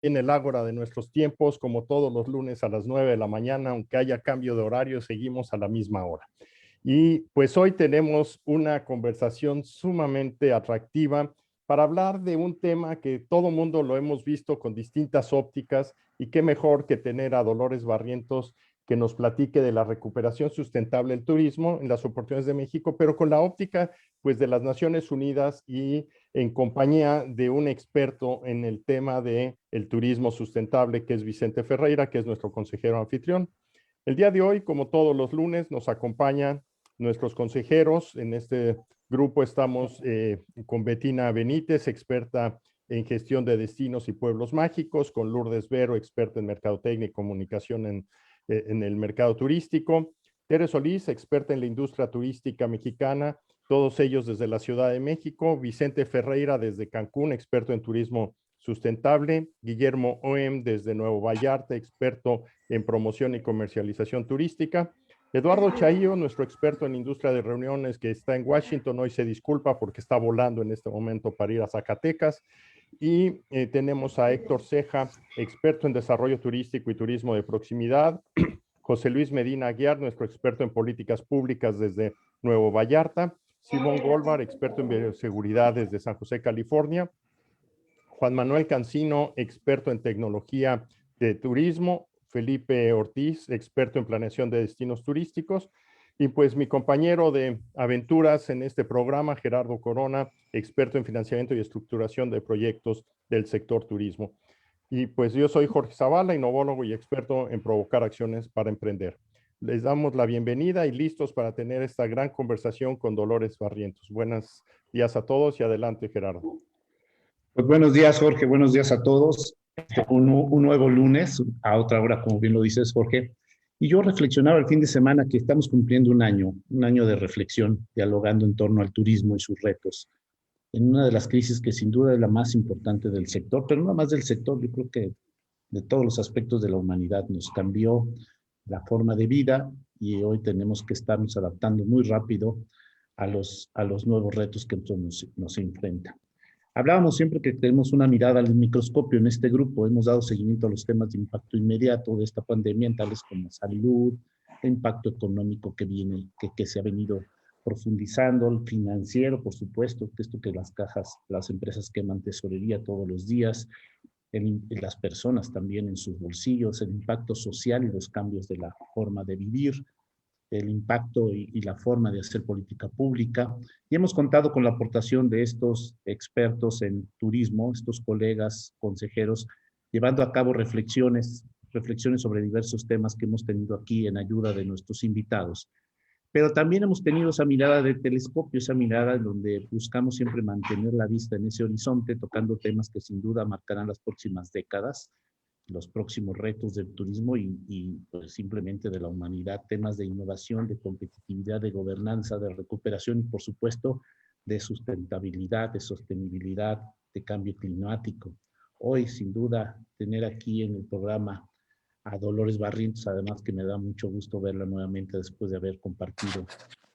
en el ágora de nuestros tiempos, como todos los lunes a las 9 de la mañana, aunque haya cambio de horario, seguimos a la misma hora. Y pues hoy tenemos una conversación sumamente atractiva para hablar de un tema que todo mundo lo hemos visto con distintas ópticas, y qué mejor que tener a Dolores Barrientos que nos platique de la recuperación sustentable del turismo en las oportunidades de México, pero con la óptica pues de las Naciones Unidas y en compañía de un experto en el tema de el turismo sustentable, que es Vicente Ferreira, que es nuestro consejero anfitrión. El día de hoy, como todos los lunes, nos acompañan nuestros consejeros. En este grupo estamos con Betina Benítez, experta en gestión de destinos y pueblos mágicos, con Lourdes Vero, experta en mercadotecnia y comunicación en el mercado turístico, Tere Solís, experta en la industria turística mexicana, todos ellos desde la Ciudad de México, Vicente Ferreira desde Cancún, experto en turismo sustentable, Guillermo Oem desde Nuevo Vallarta, experto en promoción y comercialización turística, Eduardo Chaillo, nuestro experto en industria de reuniones, que está en Washington, hoy se disculpa porque está volando en este momento para ir a Zacatecas, y tenemos a Héctor Ceja, experto en desarrollo turístico y turismo de proximidad, José Luis Medina Aguiar, nuestro experto en políticas públicas desde Nuevo Vallarta, Simón Golvar, experto en bioseguridad desde San José, California, Juan Manuel Cancino, experto en tecnología de turismo, Felipe Ortiz, experto en planeación de destinos turísticos, y pues mi compañero de aventuras en este programa, Gerardo Corona, experto en financiamiento y estructuración de proyectos del sector turismo. Y pues yo soy Jorge Zavala, innovólogo y experto en provocar acciones para emprender. Les damos la bienvenida y listos para tener esta gran conversación con Dolores Barrientos. Buenos días a todos y adelante, Gerardo. Pues buenos días, Jorge, buenos días a todos. Un nuevo lunes, a otra hora, como bien lo dices, Jorge. Y yo reflexionaba el fin de semana que estamos cumpliendo un año de reflexión, dialogando en torno al turismo y sus retos, en una de las crisis que sin duda es la más importante del sector, pero no más del sector, yo creo que de todos los aspectos de la humanidad. Nos cambió la forma de vida y hoy tenemos que estarnos adaptando muy rápido a los nuevos retos que nos enfrentan. Hablábamos siempre que tenemos una mirada al microscopio en este grupo. Hemos dado seguimiento a los temas de impacto inmediato de esta pandemia, tales como salud, el impacto económico que se ha venido profundizando, el financiero, por supuesto, que esto que las cajas, las empresas queman tesorería todos los días, las personas también en sus bolsillos, el impacto social y los cambios de la forma de vivir, el impacto y la forma de hacer política pública. Y hemos contado con la aportación de estos expertos en turismo, estos colegas, consejeros, llevando a cabo reflexiones sobre diversos temas que hemos tenido aquí en ayuda de nuestros invitados. Pero también hemos tenido esa mirada de telescopio, esa mirada en donde buscamos siempre mantener la vista en ese horizonte, tocando temas que sin duda marcarán las próximas décadas, los próximos retos del turismo y pues simplemente de la humanidad, temas de innovación, de competitividad, de gobernanza, de recuperación y por supuesto de sustentabilidad, de sostenibilidad, de cambio climático. Hoy, sin duda, tener aquí en el programa a Dolores Barrientos, además que me da mucho gusto verla nuevamente después de haber compartido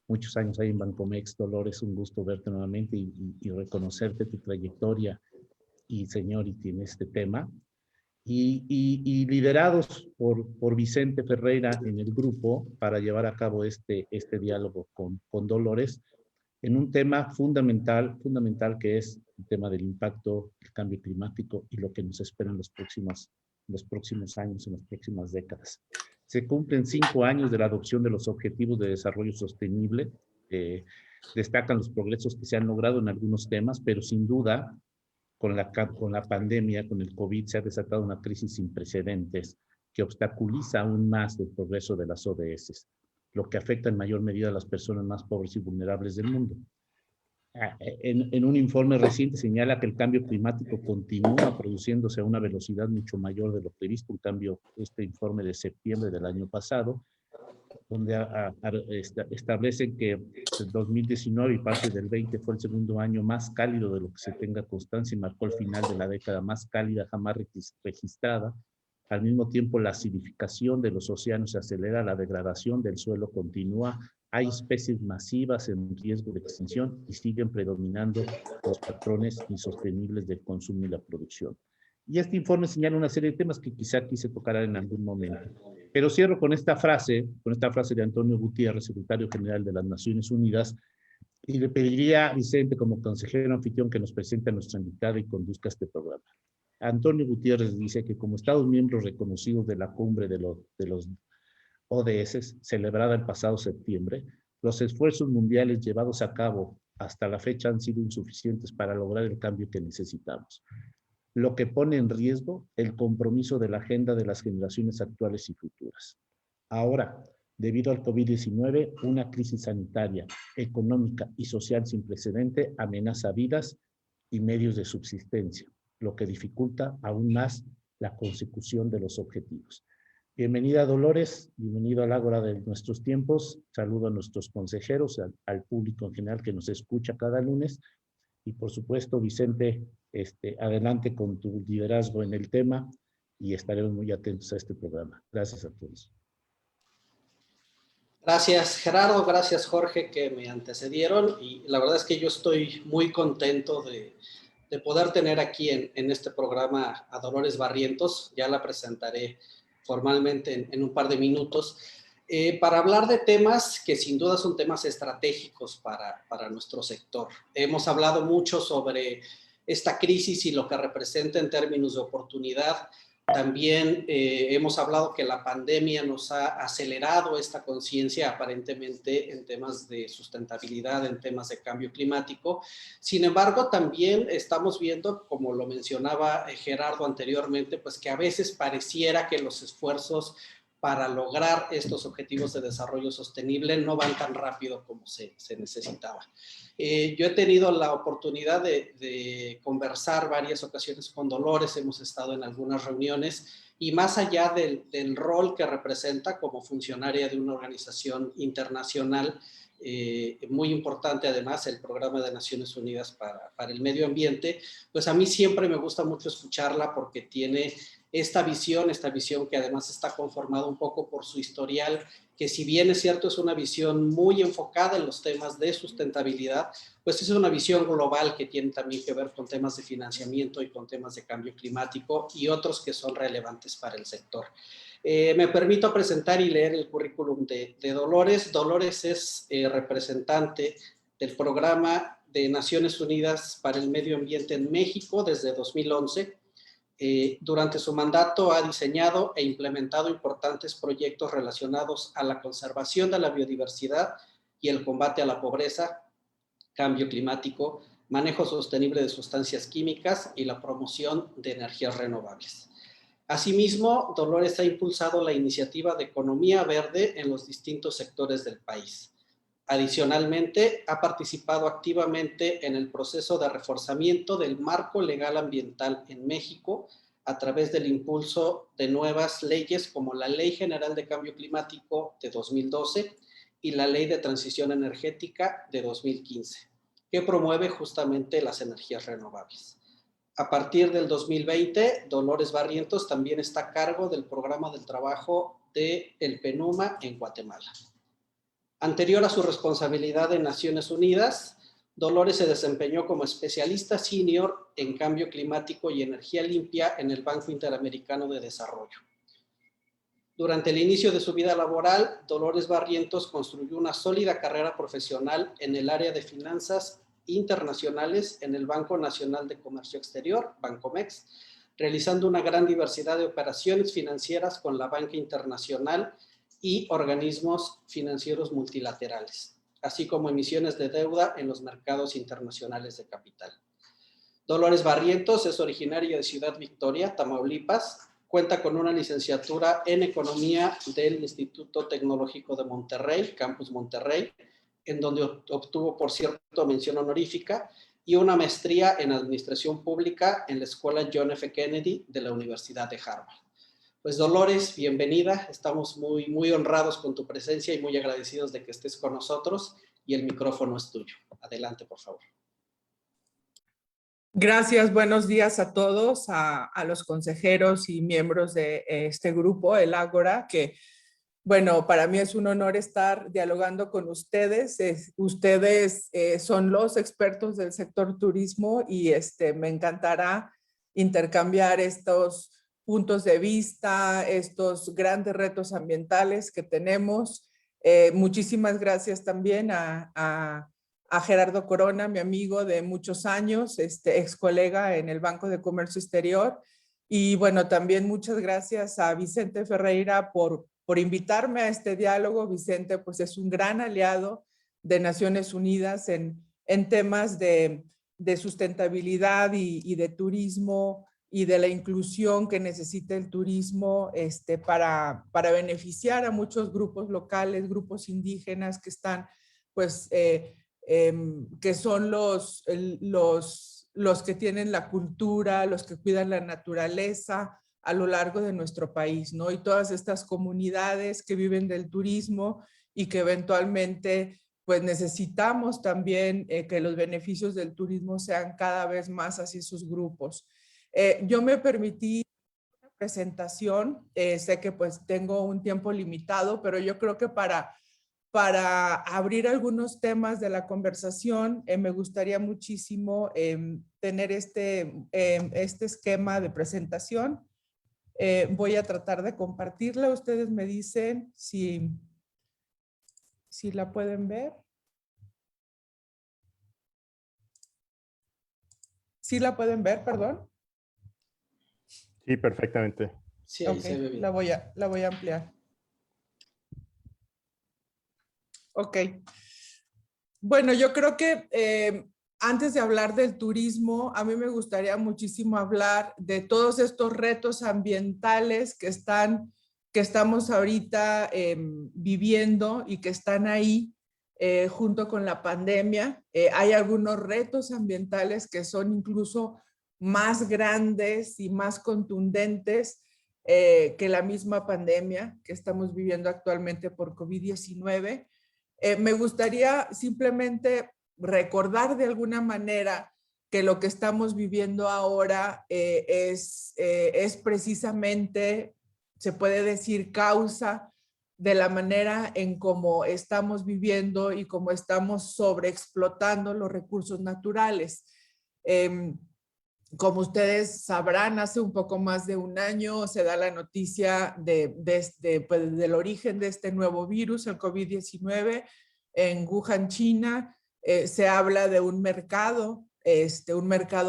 muchos años ahí en Bancomex. Dolores, un gusto verte nuevamente y reconocerte tu trayectoria y seniority en este tema. Y liderados por Vicente Ferreira en el grupo para llevar a cabo este diálogo con Dolores en un tema fundamental que es el tema del impacto del cambio climático y lo que nos espera en los próximos años, en las próximas décadas. Se cumplen 5 años de la adopción de los Objetivos de Desarrollo Sostenible. Destacan los progresos que se han logrado en algunos temas, pero sin duda con la pandemia, con el COVID, se ha desatado una crisis sin precedentes que obstaculiza aún más el progreso de las ODS, lo que afecta en mayor medida a las personas más pobres y vulnerables del mundo. En un informe reciente señala que el cambio climático continúa produciéndose a una velocidad mucho mayor de lo previsto. En cambio, este informe de septiembre del año pasado, donde establecen que el 2019 y parte del 20 fue el segundo año más cálido de lo que se tenga constancia y marcó el final de la década más cálida jamás registrada. Al mismo tiempo, la acidificación de los océanos se acelera, la degradación del suelo continúa, hay especies masivas en riesgo de extinción y siguen predominando los patrones insostenibles del consumo y la producción. Y este informe señala una serie de temas que quizá aquí se tocarán en algún momento. Pero cierro con esta frase de Antonio Gutiérrez, secretario general de las Naciones Unidas, y le pediría a Vicente, como consejero anfitrión, que nos presente a nuestra invitada y conduzca este programa. Antonio Gutiérrez dice que como Estados miembros reconocidos de la cumbre de los ODS, celebrada el pasado septiembre, los esfuerzos mundiales llevados a cabo hasta la fecha han sido insuficientes para lograr el cambio que necesitamos, lo que pone en riesgo el compromiso de la agenda de las generaciones actuales y futuras. Ahora, debido al COVID-19, una crisis sanitaria, económica y social sin precedente amenaza vidas y medios de subsistencia, lo que dificulta aún más la consecución de los objetivos. Bienvenida, Dolores, bienvenido al Ágora de nuestros tiempos. Saludo a nuestros consejeros, al público en general que nos escucha cada lunes. Y por supuesto, Vicente, adelante con tu liderazgo en el tema y estaremos muy atentos a este programa. Gracias a todos. Gracias, Gerardo. Gracias, Jorge, que me antecedieron. Y la verdad es que yo estoy muy contento de poder tener aquí en este programa a Dolores Barrientos. Ya la presentaré formalmente en un par de minutos, para hablar de temas que sin duda son temas estratégicos para nuestro sector. Hemos hablado mucho sobre esta crisis y lo que representa en términos de oportunidad. También hemos hablado que la pandemia nos ha acelerado esta conciencia aparentemente en temas de sustentabilidad, en temas de cambio climático. Sin embargo, también estamos viendo, como lo mencionaba Gerardo anteriormente, pues que a veces pareciera que los esfuerzos para lograr estos objetivos de desarrollo sostenible no van tan rápido como se necesitaba. Yo he tenido la oportunidad de conversar varias ocasiones con Dolores, hemos estado en algunas reuniones y más allá del rol que representa como funcionaria de una organización internacional, muy importante además, el Programa de Naciones Unidas para el Medio Ambiente, pues a mí siempre me gusta mucho escucharla porque tiene esta visión que además está conformada un poco por su historial, que si bien es cierto es una visión muy enfocada en los temas de sustentabilidad, pues es una visión global que tiene también que ver con temas de financiamiento y con temas de cambio climático y otros que son relevantes para el sector. Me permito presentar y leer el currículum de Dolores. Dolores es representante del Programa de Naciones Unidas para el Medio Ambiente en México desde 2011. Durante su mandato ha diseñado e implementado importantes proyectos relacionados a la conservación de la biodiversidad y el combate a la pobreza, cambio climático, manejo sostenible de sustancias químicas y la promoción de energías renovables. Asimismo, Dolores ha impulsado la iniciativa de economía verde en los distintos sectores del país. Adicionalmente, ha participado activamente en el proceso de reforzamiento del marco legal ambiental en México a través del impulso de nuevas leyes como la Ley General de Cambio Climático de 2012 y la Ley de Transición Energética de 2015, que promueve justamente las energías renovables. A partir del 2020, Dolores Barrientos también está a cargo del programa del trabajo del PNUMA en Guatemala. Anterior a su responsabilidad en Naciones Unidas, Dolores se desempeñó como especialista senior en cambio climático y energía limpia en el Banco Interamericano de Desarrollo. Durante el inicio de su vida laboral, Dolores Barrientos construyó una sólida carrera profesional en el área de finanzas internacionales en el Banco Nacional de Comercio Exterior, Bancomex, realizando una gran diversidad de operaciones financieras con la banca internacional y organismos financieros multilaterales, así como emisiones de deuda en los mercados internacionales de capital. Dolores Barrientos es originaria de Ciudad Victoria, Tamaulipas. Cuenta con una licenciatura en Economía del Instituto Tecnológico de Monterrey, Campus Monterrey, en donde obtuvo, por cierto, mención honorífica, y una maestría en Administración Pública en la Escuela John F. Kennedy de la Universidad de Harvard. Pues Dolores, bienvenida. Estamos muy honrados con tu presencia y muy agradecidos de que estés con nosotros y el micrófono es tuyo. Adelante, por favor. Gracias, buenos días a todos, a los consejeros y miembros de este grupo, el Ágora, que, bueno, para mí es un honor estar dialogando con ustedes. Ustedes son los expertos del sector turismo y me encantará intercambiar estos puntos de vista, estos grandes retos ambientales que tenemos. Muchísimas gracias también a Gerardo Corona, mi amigo de muchos años, ex colega en el Banco de Comercio Exterior. Y bueno, también muchas gracias a Vicente Ferreira por invitarme a este diálogo. Vicente pues es un gran aliado de Naciones Unidas en temas de sustentabilidad y de turismo y de la inclusión que necesita el turismo para beneficiar a muchos grupos locales, grupos indígenas que están pues que son los que tienen la cultura, los que cuidan la naturaleza a lo largo de nuestro país, ¿no? Y todas estas comunidades que viven del turismo y que eventualmente pues necesitamos también que los beneficios del turismo sean cada vez más hacia esos grupos. Yo me permití una presentación, sé que pues tengo un tiempo limitado, pero yo creo que para abrir algunos temas de la conversación, me gustaría muchísimo tener este esquema de presentación. Voy a tratar de compartirla. Ustedes me dicen si la pueden ver. ¿Sí la pueden ver, perdón? Sí, perfectamente. Sí, ahí Ok, se ve bien. la voy a ampliar. Ok. Bueno, yo creo que antes de hablar del turismo, a mí me gustaría muchísimo hablar de todos estos retos ambientales que estamos ahorita viviendo y que están ahí junto con la pandemia. Hay algunos retos ambientales que son incluso más grandes y más contundentes que la misma pandemia que estamos viviendo actualmente por COVID-19. Me gustaría simplemente recordar de alguna manera que lo que estamos viviendo ahora es precisamente, se puede decir, causa de la manera en cómo estamos viviendo y cómo estamos sobreexplotando los recursos naturales. Como ustedes sabrán, hace un poco más de un año se da la noticia pues, del origen de este nuevo virus, el COVID-19, en Wuhan, China. Se habla de un mercado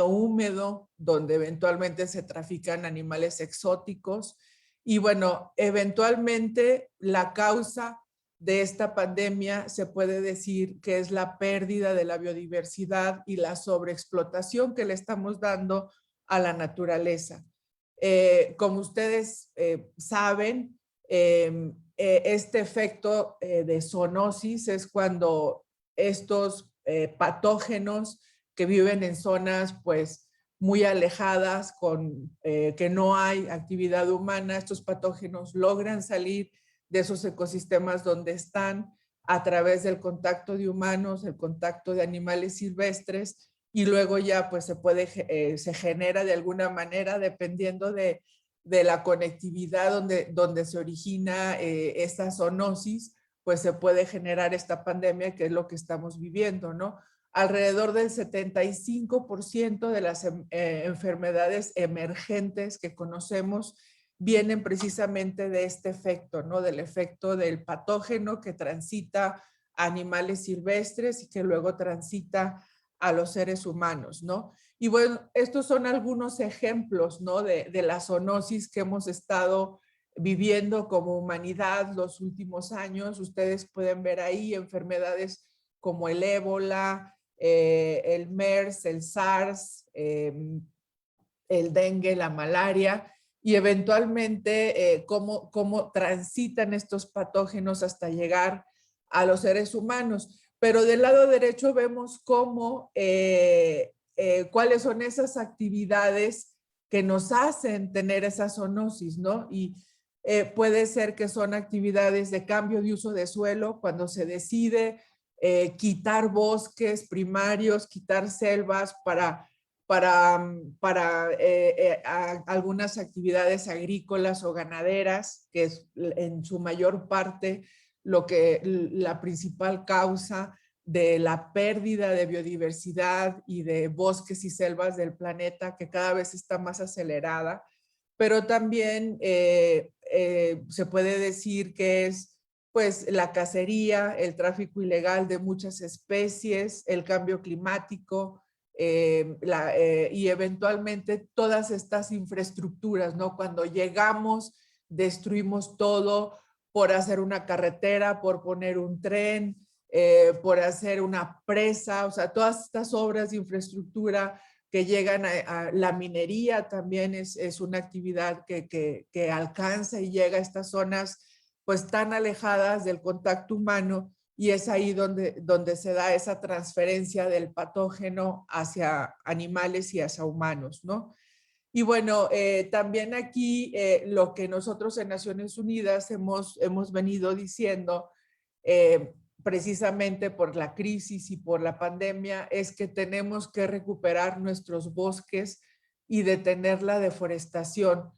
húmedo donde eventualmente se trafican animales exóticos. Y bueno, eventualmente la causa de esta pandemia se puede decir que es la pérdida de la biodiversidad y la sobreexplotación que le estamos dando a la naturaleza. Como ustedes saben, este efecto de zoonosis es cuando estos patógenos que viven en zonas pues muy alejadas que no hay actividad humana, estos patógenos logran salir de esos ecosistemas donde están a través del contacto de humanos, el contacto de animales silvestres, y luego ya pues se genera de alguna manera, dependiendo de la conectividad donde se origina esta zoonosis, pues se puede generar esta pandemia que es lo que estamos viviendo, ¿no? Alrededor del 75% de las enfermedades emergentes que conocemos vienen precisamente de este efecto, ¿no? Del efecto del patógeno que transita a animales silvestres y que luego transita a los seres humanos, ¿no? Y bueno, estos son algunos ejemplos, ¿no? De la zoonosis que hemos estado viviendo como humanidad los últimos años. Ustedes pueden ver ahí enfermedades como el ébola, el MERS, el SARS, el dengue, la malaria, y eventualmente cómo transitan estos patógenos hasta llegar a los seres humanos. Pero del lado derecho vemos cuáles son esas actividades que nos hacen tener esa zoonosis, ¿no? Y puede ser que son actividades de cambio de uso de suelo, cuando se decide quitar bosques primarios, quitar selvas para algunas actividades agrícolas o ganaderas, que es en su mayor parte la principal causa de la pérdida de biodiversidad y de bosques y selvas del planeta, que cada vez está más acelerada, pero también se puede decir que es pues la cacería, el tráfico ilegal de muchas especies, el cambio climático, y eventualmente todas estas infraestructuras, ¿no? Cuando llegamos, destruimos todo por hacer una carretera, por poner un tren, por hacer una presa, o sea, todas estas obras de infraestructura que llegan a la minería también es una actividad que alcanza y llega a estas zonas pues tan alejadas del contacto humano, y es ahí donde se da esa transferencia del patógeno hacia animales y hacia humanos, ¿no? Y bueno, también aquí lo que nosotros en Naciones Unidas hemos venido diciendo, precisamente por la crisis y por la pandemia, es que tenemos que recuperar nuestros bosques y detener la deforestación.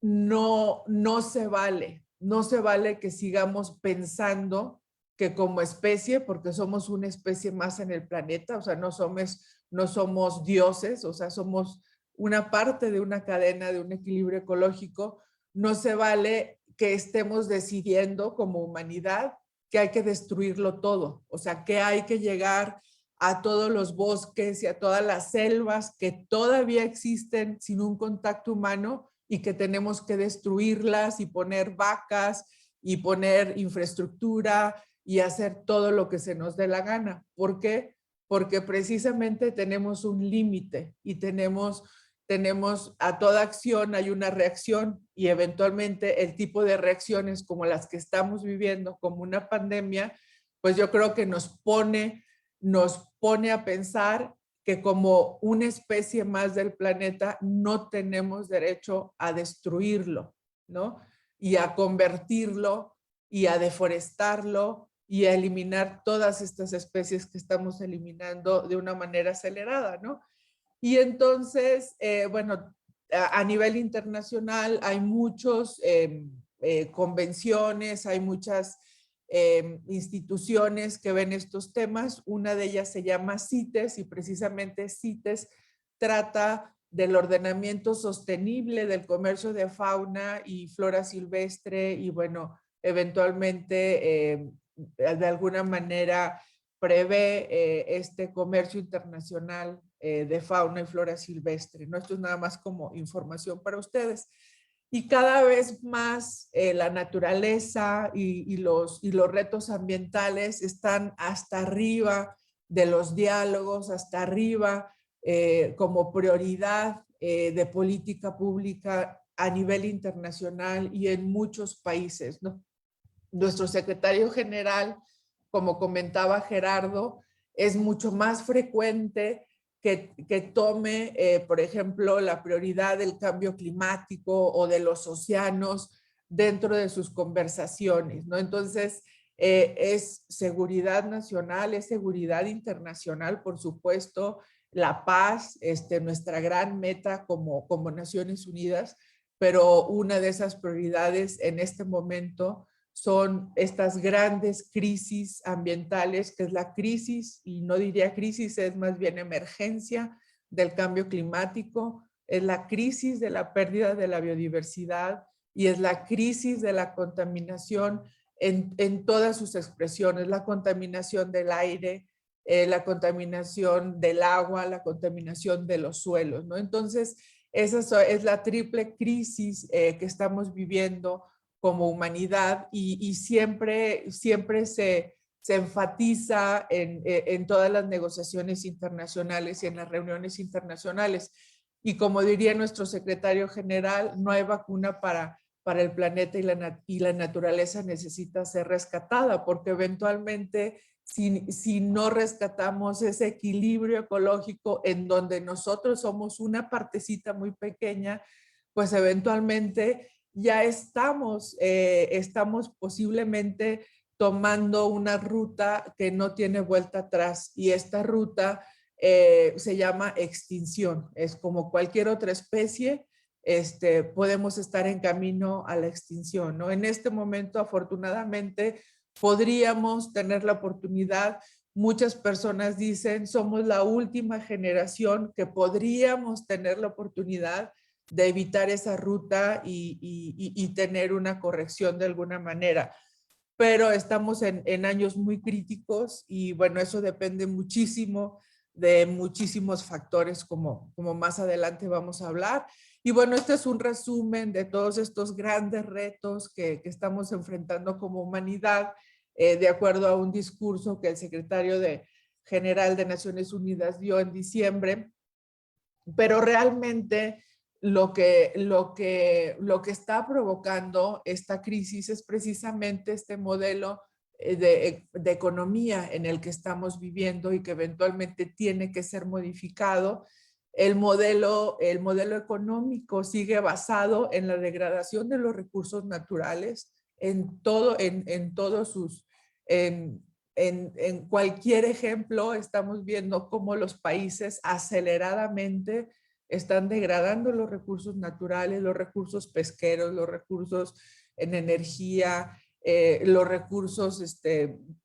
No se vale que sigamos pensando que como especie, porque somos una especie más en el planeta, o sea, no somos dioses, o sea, somos una parte de una cadena, de un equilibrio ecológico. No se vale que estemos decidiendo como humanidad que hay que destruirlo todo, o sea, que hay que llegar a todos los bosques y a todas las selvas que todavía existen sin un contacto humano, y que tenemos que destruirlas y poner vacas y poner infraestructura y hacer todo lo que se nos dé la gana. ¿Por qué? Porque precisamente tenemos un límite y tenemos a toda acción hay una reacción, y eventualmente el tipo de reacciones como las que estamos viviendo, como una pandemia, pues yo creo que nos pone a pensar que como una especie más del planeta no tenemos derecho a destruirlo, ¿no? Y a convertirlo y a deforestarlo y a eliminar todas estas especies que estamos eliminando de una manera acelerada, ¿no? Y entonces, bueno, a nivel internacional hay muchos convenciones, hay muchas instituciones que ven estos temas. Una de ellas se llama CITES, y precisamente CITES trata del ordenamiento sostenible del comercio de fauna y flora silvestre, y bueno, eventualmente de alguna manera prevé este comercio internacional de fauna y flora silvestre, ¿no? Esto es nada más como información para ustedes. Y cada vez más la naturaleza y los retos ambientales están hasta arriba de los diálogos, hasta arriba como prioridad de política pública a nivel internacional y en muchos países, ¿no? Nuestro secretario general, como comentaba Gerardo, es mucho más frecuente que tome, por ejemplo, la prioridad del cambio climático o de los océanos dentro de sus conversaciones, ¿no? Entonces, es seguridad nacional, es seguridad internacional, por supuesto, la paz, nuestra gran meta como Naciones Unidas, pero una de esas prioridades en este momento son estas grandes crisis ambientales, que es la crisis, y no diría crisis, es más bien emergencia del cambio climático, es la crisis de la pérdida de la biodiversidad y es la crisis de la contaminación en todas sus expresiones, la contaminación del aire, la contaminación del agua, la contaminación de los suelos, ¿no? Entonces, esa es la triple crisis que estamos viviendo como humanidad, y siempre se enfatiza en todas las negociaciones internacionales y en las reuniones internacionales. Y como diría nuestro secretario general, no hay vacuna para el planeta, y la naturaleza necesita ser rescatada, porque eventualmente si no rescatamos ese equilibrio ecológico en donde nosotros somos una partecita muy pequeña, pues eventualmente ya estamos posiblemente tomando una ruta que no tiene vuelta atrás, y esta ruta se llama extinción. Es como cualquier otra especie, podemos estar en camino a la extinción, ¿no? En este momento, afortunadamente, podríamos tener la oportunidad muchas personas dicen, somos la última generación que podríamos tener la oportunidad de evitar esa ruta y tener una corrección de alguna manera. Pero estamos en años muy críticos y bueno, eso depende muchísimo de muchísimos factores como más adelante vamos a hablar. Y bueno, este es un resumen de todos estos grandes retos que estamos enfrentando como humanidad, de acuerdo a un discurso que el secretario general de Naciones Unidas dio en diciembre. Pero realmente lo que está provocando esta crisis es precisamente este modelo de economía en el que estamos viviendo y que eventualmente tiene que ser modificado. El modelo económico sigue basado en la degradación de los recursos naturales, en todos sus, en cualquier ejemplo estamos viendo cómo los países aceleradamente están degradando los recursos naturales, los recursos pesqueros, los recursos en energía, los recursos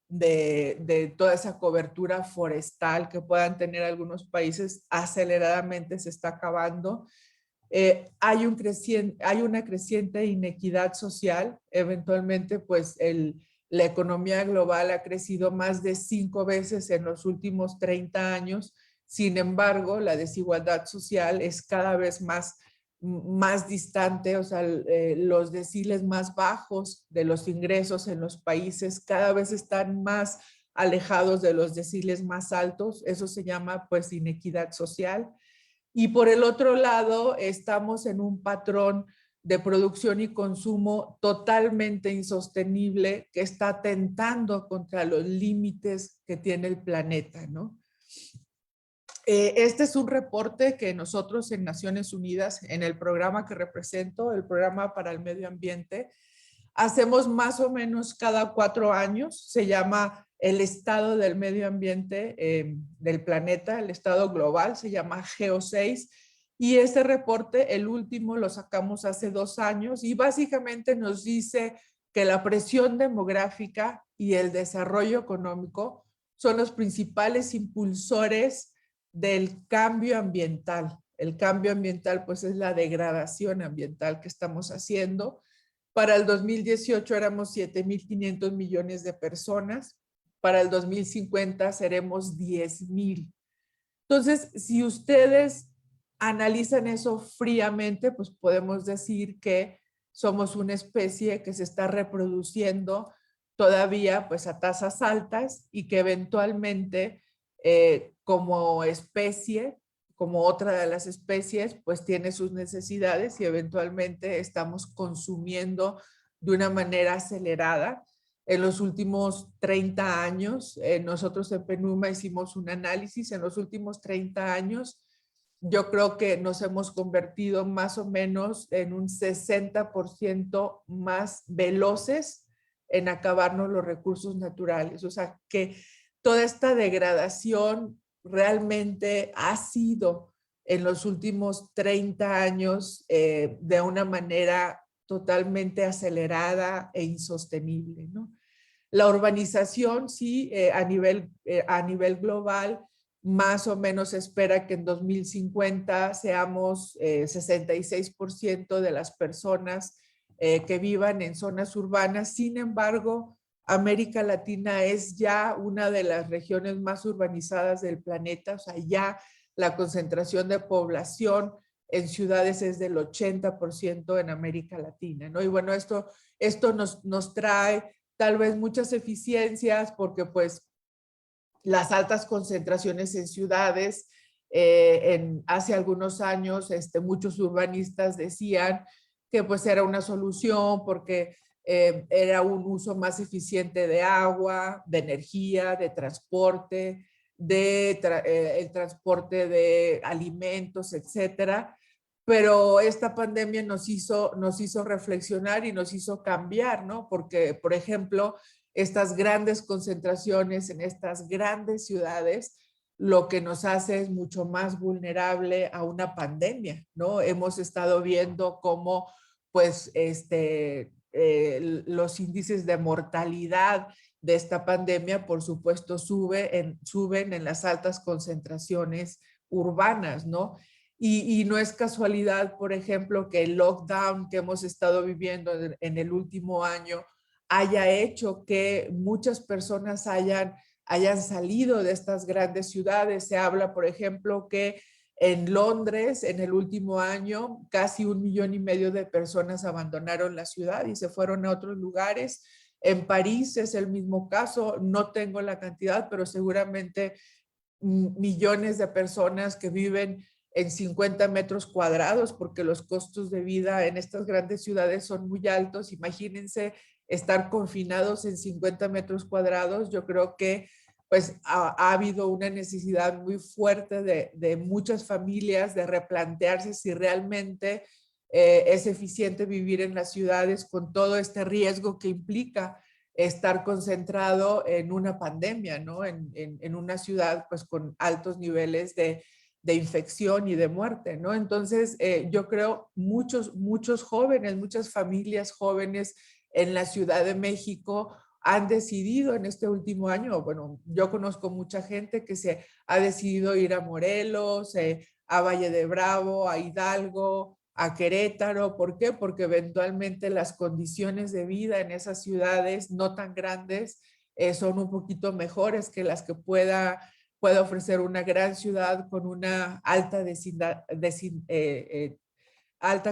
de toda esa cobertura forestal que puedan tener algunos países, aceleradamente se está acabando. Hay una creciente inequidad social, eventualmente pues la economía global ha crecido más de 5 veces en los últimos 30 años. Sin embargo, la desigualdad social es cada vez más distante, o sea, los deciles más bajos de los ingresos en los países cada vez están más alejados de los deciles más altos. Eso se llama pues inequidad social. Y por el otro lado, estamos en un patrón de producción y consumo totalmente insostenible que está atentando contra los límites que tiene el planeta, ¿no? Este es un reporte que nosotros en Naciones Unidas, en el programa que represento, el programa para el medio ambiente, hacemos más o menos cada 4 años. Se llama el estado del medio ambiente del planeta, el estado global, se llama GEO6. Y este reporte, el último, lo sacamos hace 2 años y básicamente nos dice que la presión demográfica y el desarrollo económico son los principales impulsores del cambio ambiental. El cambio ambiental, pues, es la degradación ambiental que estamos haciendo. Para el 2018 éramos 7.500 millones de personas. Para el 2050 seremos 10.000. Entonces, si ustedes analizan eso fríamente, pues podemos decir que somos una especie que se está reproduciendo todavía pues a tasas altas y que eventualmente como especie, como otra de las especies, pues tiene sus necesidades y eventualmente estamos consumiendo de una manera acelerada. En los últimos 30 años, nosotros en PENUMA hicimos un análisis, en los últimos 30 años, yo creo que nos hemos convertido más o menos en un 60% más veloces en acabarnos los recursos naturales. O sea, que toda esta degradación realmente ha sido en los últimos 30 años de una manera totalmente acelerada e insostenible, ¿no? La urbanización, sí, a nivel global, más o menos se espera que en 2050 seamos 66% de las personas que vivan en zonas urbanas. Sin embargo, América Latina es ya una de las regiones más urbanizadas del planeta, o sea, ya la concentración de población en ciudades es del 80% en América Latina, ¿no? Y bueno, esto nos trae tal vez muchas eficiencias porque pues las altas concentraciones en ciudades, hace algunos años muchos urbanistas decían que pues era una solución porque era un uso más eficiente de agua, de energía, de transporte, el transporte de alimentos, etcétera. Pero esta pandemia nos hizo reflexionar y nos hizo cambiar, ¿no? Porque, por ejemplo, estas grandes concentraciones en estas grandes ciudades, lo que nos hace es mucho más vulnerable a una pandemia, ¿no? Hemos estado viendo cómo, pues, los índices de mortalidad de esta pandemia, por supuesto, suben en las altas concentraciones urbanas, ¿no? Y no es casualidad, por ejemplo, que el lockdown que hemos estado viviendo en el último año haya hecho que muchas personas hayan salido de estas grandes ciudades. Se habla, por ejemplo, que en Londres, en el último año, casi 1,5 millones de personas abandonaron la ciudad y se fueron a otros lugares. En París es el mismo caso, no tengo la cantidad, pero seguramente millones de personas que viven en 50 metros cuadrados, porque los costos de vida en estas grandes ciudades son muy altos. Imagínense estar confinados en 50 metros cuadrados. Yo creo que pues ha habido una necesidad muy fuerte de muchas familias de replantearse si realmente es eficiente vivir en las ciudades con todo este riesgo que implica estar concentrado en una pandemia, ¿no? En una ciudad pues con altos niveles de infección y de muerte, ¿no? Entonces, yo creo muchos jóvenes, muchas familias jóvenes en la Ciudad de México han decidido en este último año, bueno, yo conozco mucha gente que se ha decidido ir a Morelos, a Valle de Bravo, a Hidalgo, a Querétaro. ¿Por qué? Porque eventualmente las condiciones de vida en esas ciudades no tan grandes son un poquito mejores que las que pueda ofrecer una gran ciudad con una alta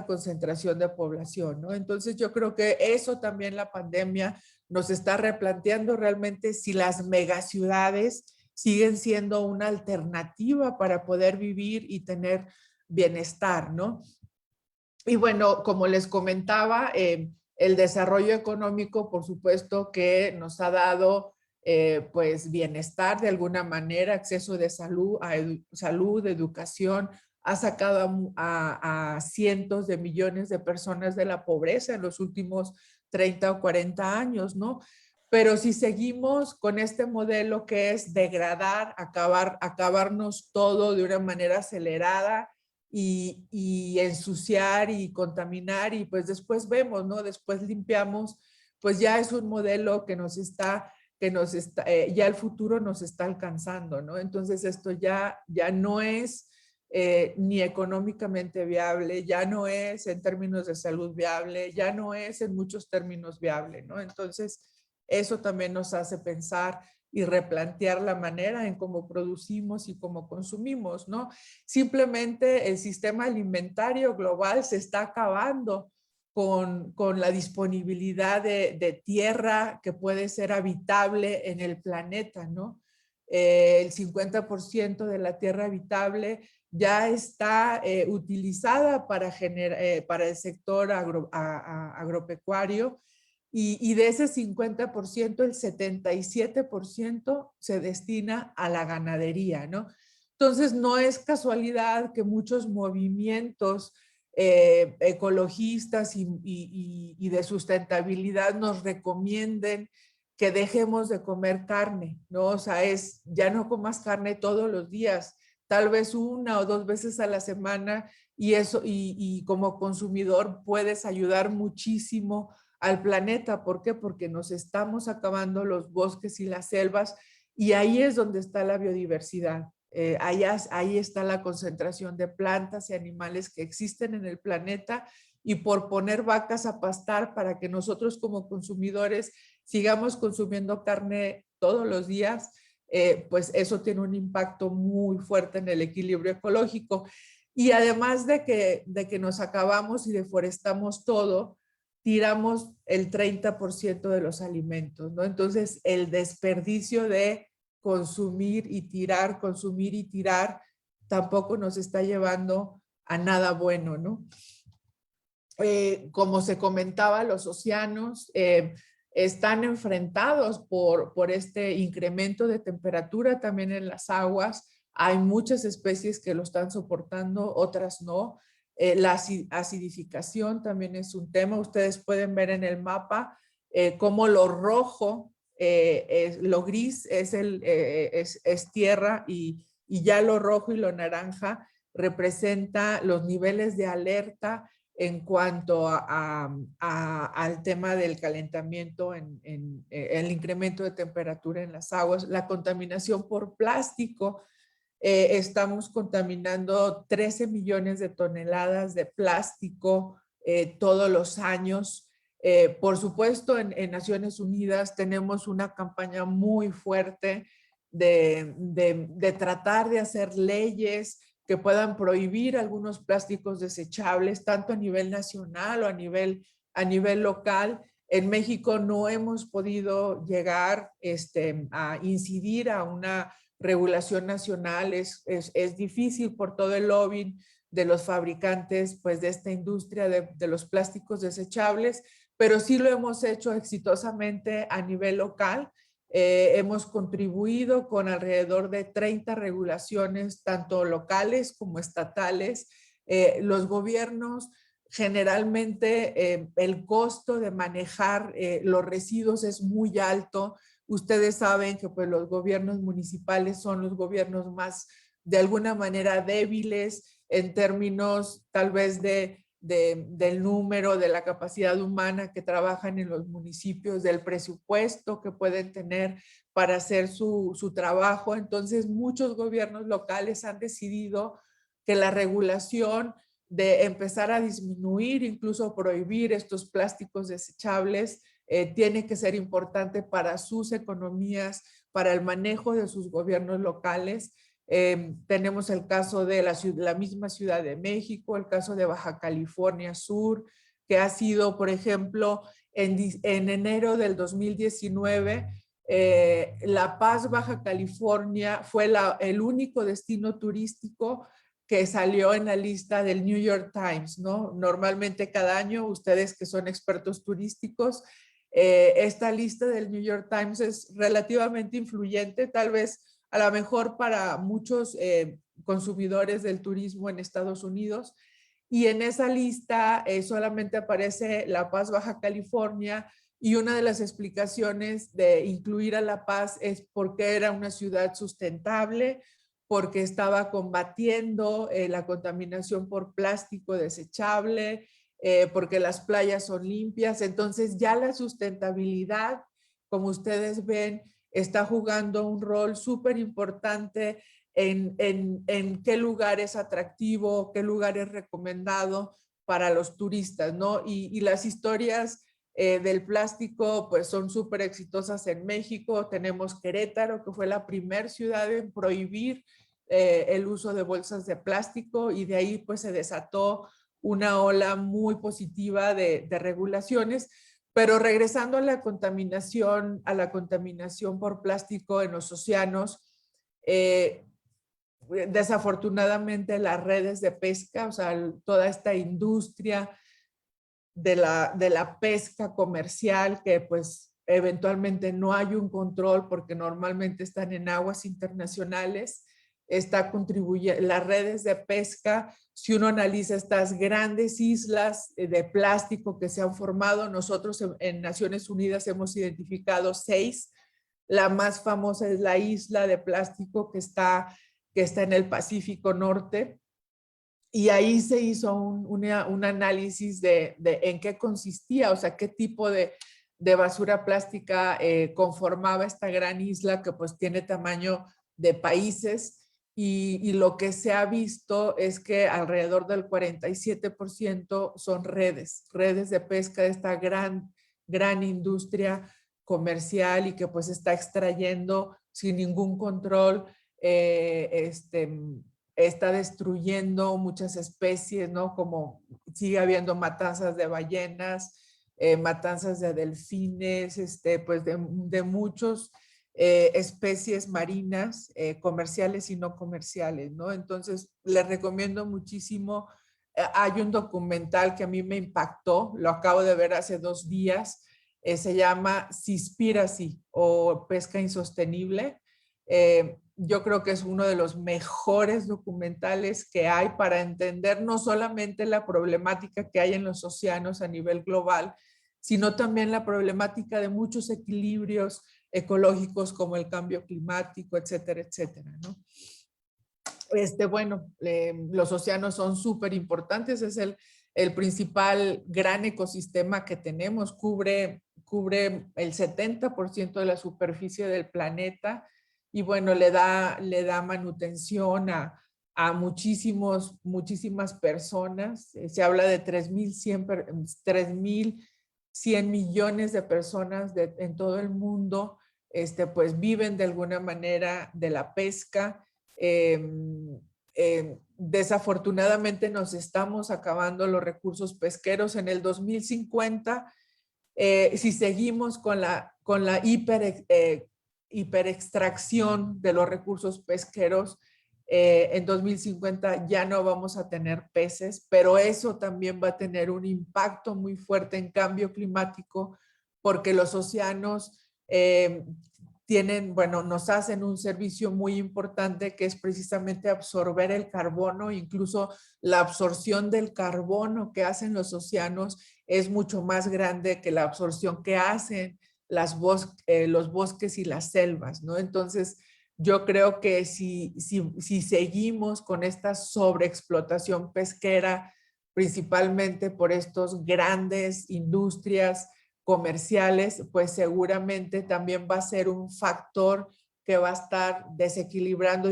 concentración de población, ¿no? Entonces yo creo que eso también la pandemia nos está replanteando realmente si las megaciudades siguen siendo una alternativa para poder vivir y tener bienestar, ¿no? Y bueno, como les comentaba, el desarrollo económico, por supuesto, que nos ha dado pues bienestar de alguna manera, acceso de salud, salud, educación, ha sacado a cientos de millones de personas de la pobreza en los últimos 30 o 40 años, ¿no? Pero si seguimos con este modelo que es degradar, acabarnos todo de una manera acelerada y ensuciar y contaminar y pues después vemos, ¿no? Después limpiamos, pues ya es un modelo que ya el futuro nos está alcanzando, ¿no? Entonces esto ya no es ni económicamente viable, ya no es en términos de salud viable, ya no es en muchos términos viable, ¿no? Entonces eso también nos hace pensar y replantear la manera en cómo producimos y cómo consumimos, ¿no? Simplemente el sistema alimentario global se está acabando con la disponibilidad de tierra que puede ser habitable en el planeta, ¿no? El 50% de la tierra habitable ya está utilizada para el sector agropecuario y de ese 50%, el 77% se destina a la ganadería, ¿no? Entonces, no es casualidad que muchos movimientos ecologistas y de sustentabilidad nos recomienden que dejemos de comer carne, ¿no? O sea, ya no comas carne todos los días, tal vez 1 o 2 veces a la semana y eso, y como consumidor puedes ayudar muchísimo al planeta. ¿Por qué? Porque nos estamos acabando los bosques y las selvas y ahí es donde está la biodiversidad. Ahí está la concentración de plantas y animales que existen en el planeta y por poner vacas a pastar para que nosotros como consumidores sigamos consumiendo carne todos los días, pues eso tiene un impacto muy fuerte en el equilibrio ecológico. Y además de que nos acabamos y deforestamos todo, tiramos el 30% de los alimentos, ¿no? Entonces, el desperdicio de consumir y tirar, tampoco nos está llevando a nada bueno, ¿no? Como se comentaba, los océanos están enfrentados por este incremento de temperatura también en las aguas. Hay muchas especies que lo están soportando, otras no. La acidificación también es un tema. Ustedes pueden ver en el mapa cómo lo rojo, lo gris es tierra y ya lo rojo y lo naranja representa los niveles de alerta en cuanto al tema del calentamiento, el incremento de temperatura en las aguas, la contaminación por plástico. Estamos contaminando 13 millones de toneladas de plástico todos los años. Por supuesto, en Naciones Unidas tenemos una campaña muy fuerte de tratar de hacer leyes que puedan prohibir algunos plásticos desechables, tanto a nivel nacional o a nivel local. En México no hemos podido llegar a incidir a una regulación nacional. Es difícil por todo el lobbying de los fabricantes pues, de esta industria de los plásticos desechables, pero sí lo hemos hecho exitosamente a nivel local. Hemos contribuido con alrededor de 30 regulaciones, tanto locales como estatales. Los gobiernos, generalmente el costo de manejar los residuos es muy alto. Ustedes saben que pues, los gobiernos municipales son los gobiernos más, de alguna manera, débiles en términos tal vez del número, de la capacidad humana que trabajan en los municipios, del presupuesto que pueden tener para hacer su trabajo. Entonces, muchos gobiernos locales han decidido que la regulación de empezar a disminuir, incluso prohibir estos plásticos desechables, tiene que ser importante para sus economías, para el manejo de sus gobiernos locales. Tenemos el caso de la misma Ciudad de México, el caso de Baja California Sur, que ha sido, por ejemplo, en enero del 2019, La Paz, Baja California, fue el único destino turístico que salió en la lista del New York Times, ¿no? Normalmente cada año, ustedes que son expertos turísticos, esta lista del New York Times es relativamente influyente, tal vez a lo mejor para muchos consumidores del turismo en Estados Unidos. Y en esa lista solamente aparece La Paz, Baja California, y una de las explicaciones de incluir a La Paz es porque era una ciudad sustentable, porque estaba combatiendo la contaminación por plástico desechable, porque las playas son limpias. Entonces ya la sustentabilidad, como ustedes ven, está jugando un rol súper importante en qué lugar es atractivo, qué lugar es recomendado para los turistas, ¿no? Y las historias del plástico pues son súper exitosas en México. Tenemos Querétaro, que fue la primera ciudad en prohibir el uso de bolsas de plástico, y de ahí pues se desató una ola muy positiva de regulaciones. Pero regresando a la contaminación por plástico en los océanos, desafortunadamente las redes de pesca, o sea, toda esta industria de la pesca comercial, que pues eventualmente no hay un control porque normalmente están en aguas internacionales, está contribuyendo, las redes de pesca, si uno analiza estas grandes islas de plástico que se han formado, nosotros en Naciones Unidas hemos identificado 6. La más famosa es la isla de plástico que está en el Pacífico Norte, y ahí se hizo un análisis de en qué consistía, o sea, qué tipo de basura plástica conformaba esta gran isla que pues tiene tamaño de países. Y lo que se ha visto es que alrededor del 47% son redes de pesca de esta gran industria comercial, y que pues está extrayendo sin ningún control, está destruyendo muchas especies, ¿no? Como sigue habiendo matanzas de ballenas, matanzas de delfines, pues de muchos especies marinas, comerciales y no comerciales, ¿no? Entonces, les recomiendo muchísimo. Hay un documental que a mí me impactó, lo acabo de ver hace 2 días, se llama Seaspiracy o Pesca Insostenible. Yo creo que es uno de los mejores documentales que hay para entender no solamente la problemática que hay en los océanos a nivel global, sino también la problemática de muchos equilibrios ecológicos como el cambio climático, etcétera, etcétera, ¿no? Bueno, los océanos son súper importantes, es el principal gran ecosistema que tenemos, cubre el 70% de la superficie del planeta y bueno, le da manutención a muchísimas personas. Se habla de 3.100 millones de personas en todo el mundo, pues viven de alguna manera de la pesca. Desafortunadamente nos estamos acabando los recursos pesqueros en el 2050. Si seguimos con la hiperextracción de los recursos pesqueros, en 2050 ya no vamos a tener peces, pero eso también va a tener un impacto muy fuerte en cambio climático, porque los océanos nos hacen un servicio muy importante que es precisamente absorber el carbono. Incluso la absorción del carbono que hacen los océanos es mucho más grande que la absorción que hacen los bosques y las selvas, ¿no? Entonces, yo creo que si seguimos con esta sobreexplotación pesquera, principalmente por estos grandes industrias comerciales, pues seguramente también va a ser un factor que va a estar desequilibrando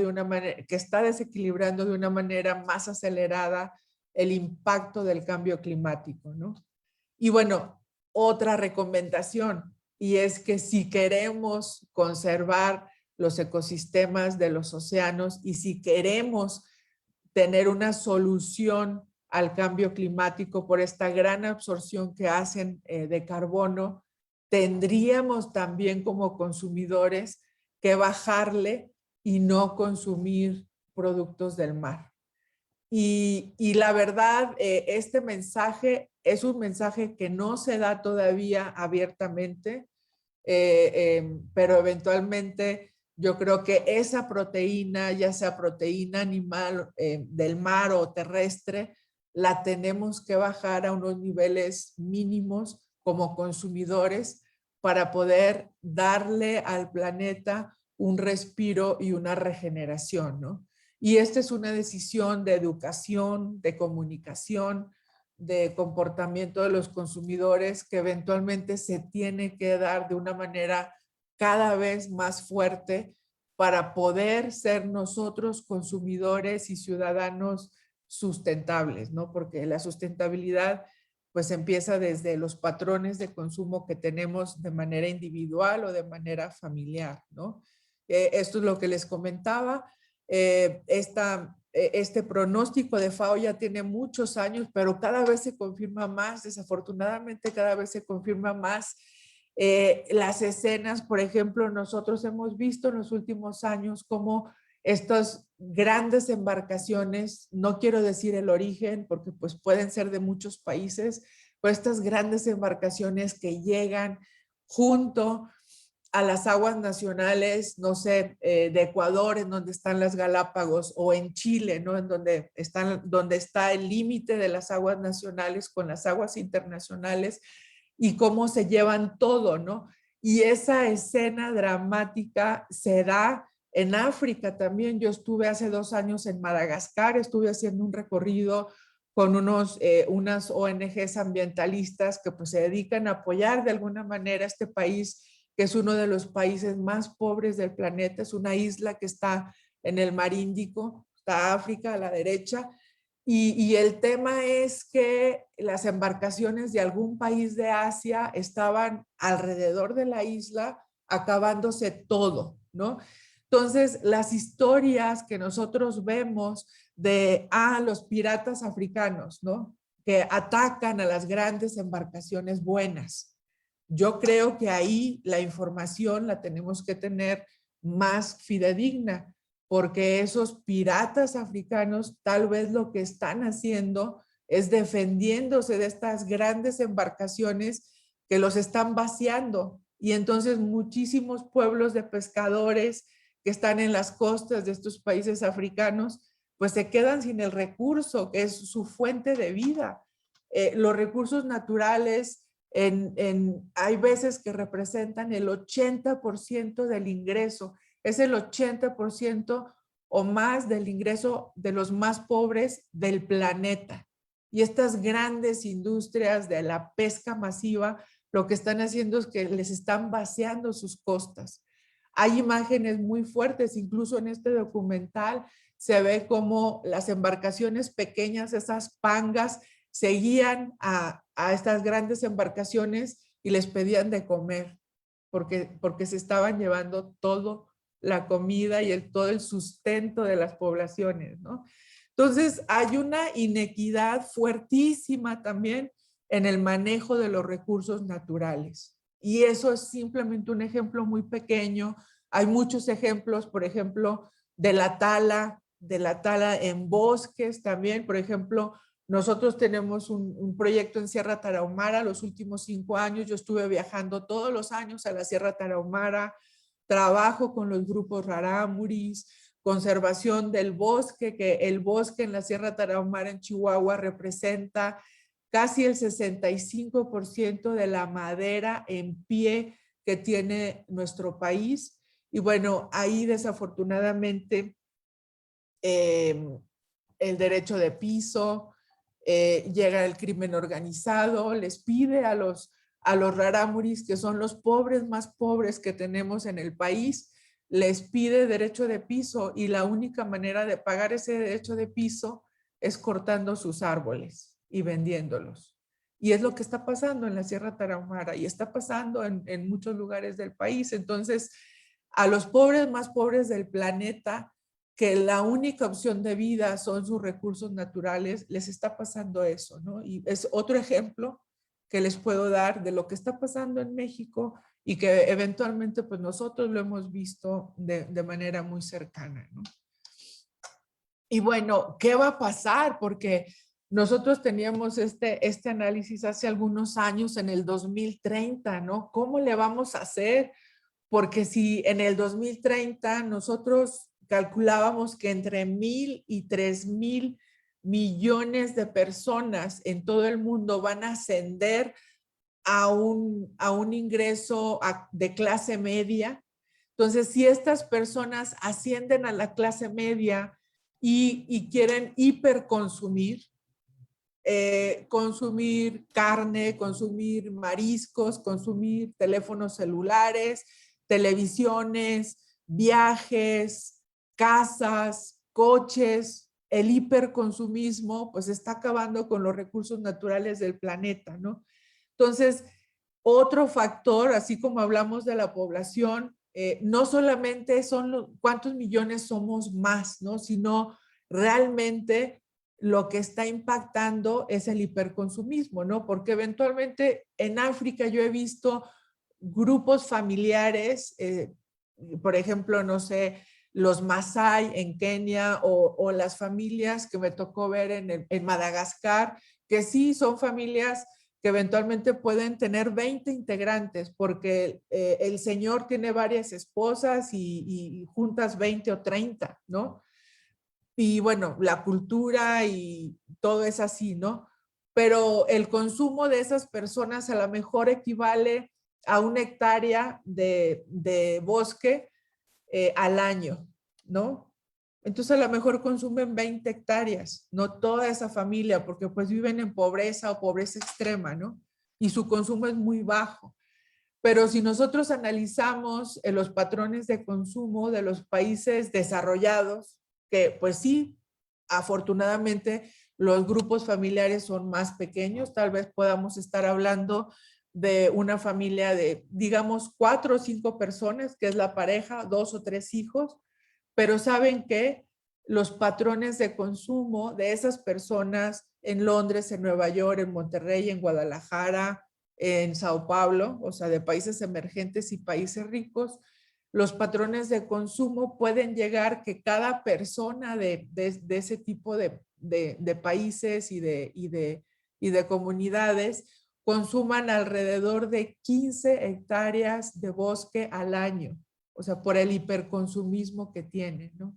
que está desequilibrando de una manera más acelerada el impacto del cambio climático, ¿no? Y bueno, otra recomendación, y es que si queremos conservar los ecosistemas de los océanos y si queremos tener una solución al cambio climático por esta gran absorción que hacen de carbono, tendríamos también como consumidores que bajarle y no consumir productos del mar. Y la verdad, este mensaje es un mensaje que no se da todavía abiertamente, pero eventualmente yo creo que esa proteína, ya sea proteína animal del mar o terrestre, la tenemos que bajar a unos niveles mínimos como consumidores para poder darle al planeta un respiro y una regeneración, ¿no? Y esta es una decisión de educación, de comunicación, de comportamiento de los consumidores que eventualmente se tiene que dar de una manera cada vez más fuerte para poder ser nosotros consumidores y ciudadanos sustentables, ¿no? Porque la sustentabilidad pues empieza desde los patrones de consumo que tenemos de manera individual o de manera familiar, ¿no? Esto es lo que les comentaba. Este pronóstico de FAO ya tiene muchos años, pero cada vez se confirma más, desafortunadamente cada vez se confirma más. Las escenas, por ejemplo, nosotros hemos visto en los últimos años cómo estas grandes embarcaciones, no quiero decir el origen porque pues pueden ser de muchos países, pero estas grandes embarcaciones que llegan junto a las aguas nacionales, no sé, de Ecuador, en donde están las Galápagos, o en Chile, ¿no? En donde está el límite de las aguas nacionales con las aguas internacionales y cómo se llevan todo, ¿no? Y esa escena dramática se da en África también. Yo estuve hace 2 años en Madagascar, estuve haciendo un recorrido con unas ONGs ambientalistas que pues se dedican a apoyar de alguna manera a este país, que es uno de los países más pobres del planeta, es una isla que está en el mar Índico, está África a la derecha, y el tema es que las embarcaciones de algún país de Asia estaban alrededor de la isla acabándose todo, ¿no? Entonces, las historias que nosotros vemos de los piratas africanos, ¿no? Que atacan a las grandes embarcaciones buenas. Yo creo que ahí la información la tenemos que tener más fidedigna, porque esos piratas africanos tal vez lo que están haciendo es defendiéndose de estas grandes embarcaciones que los están vaciando. Y entonces muchísimos pueblos de pescadores que están en las costas de estos países africanos, pues se quedan sin el recurso, que es su fuente de vida. Los recursos naturales hay veces que representan el 80% del ingreso. Es el 80% o más del ingreso de los más pobres del planeta. Y estas grandes industrias de la pesca masiva lo que están haciendo es que les están vaciando sus costas. Hay imágenes muy fuertes, incluso en este documental se ve como las embarcaciones pequeñas, esas pangas, seguían a estas grandes embarcaciones y les pedían de comer, porque se estaban llevando todo la comida y todo el sustento de las poblaciones, ¿no? Entonces, hay una inequidad fuertísima también en el manejo de los recursos naturales. Y eso es simplemente un ejemplo muy pequeño. Hay muchos ejemplos, por ejemplo, de la tala en bosques también. Por ejemplo, nosotros tenemos un proyecto en Sierra Tarahumara. Los últimos 5 años yo estuve viajando todos los años a la Sierra Tarahumara. Trabajo con los grupos rarámuris, conservación del bosque, que el bosque en la Sierra Tarahumara en Chihuahua representa casi el 65% de la madera en pie que tiene nuestro país. Y bueno, ahí desafortunadamente el derecho de piso, llega el crimen organizado, les pide a los rarámuris, que son los pobres más pobres que tenemos en el país, les pide derecho de piso y la única manera de pagar ese derecho de piso es cortando sus árboles y vendiéndolos. Y es lo que está pasando en la Sierra Tarahumara y está pasando en muchos lugares del país. Entonces, a los pobres más pobres del planeta, que la única opción de vida son sus recursos naturales, les está pasando eso, ¿no? Y es otro ejemplo que les puedo dar de lo que está pasando en México y que eventualmente pues nosotros lo hemos visto de manera muy cercana, ¿no? Y bueno, ¿qué va a pasar? Porque nosotros teníamos este análisis hace algunos años, en el 2030, ¿no? ¿Cómo le vamos a hacer? Porque si en el 2030 nosotros calculábamos que entre 1,000 y 3,000 millones de personas en todo el mundo van a ascender a un ingreso de clase media. Entonces, si estas personas ascienden a la clase media y quieren hiperconsumir, consumir carne, consumir mariscos, consumir teléfonos celulares, televisiones, viajes, casas, coches, el hiperconsumismo, pues está acabando con los recursos naturales del planeta, ¿no? Entonces, otro factor, así como hablamos de la población, no solamente son cuántos millones somos más, ¿no? Sino realmente lo que está impactando es el hiperconsumismo, ¿no? Porque eventualmente en África yo he visto grupos familiares, por ejemplo, no sé, los Masái en Kenia o las familias que me tocó ver en Madagascar, que sí son familias que eventualmente pueden tener 20 integrantes, porque el señor tiene varias esposas y juntas 20 o 30, ¿no? Y bueno, la cultura y todo es así, ¿no? Pero el consumo de esas personas a lo mejor equivale a 1 hectárea de bosque al año, ¿no? Entonces a lo mejor consumen 20 hectáreas, no toda esa familia, porque pues viven en pobreza o pobreza extrema, ¿no? Y su consumo es muy bajo. Pero si nosotros analizamos los patrones de consumo de los países desarrollados, que pues sí, afortunadamente los grupos familiares son más pequeños, tal vez podamos estar hablando de una familia de, digamos, 4 o 5 personas, que es la pareja, 2 o 3 hijos, pero saben que los patrones de consumo de esas personas en Londres, en Nueva York, en Monterrey, en Guadalajara, en Sao Paulo, o sea, de países emergentes y países ricos, los patrones de consumo pueden llegar que cada persona de ese tipo de países y de comunidades consuman alrededor de 15 hectáreas de bosque al año, o sea, por el hiperconsumismo que tienen, ¿no?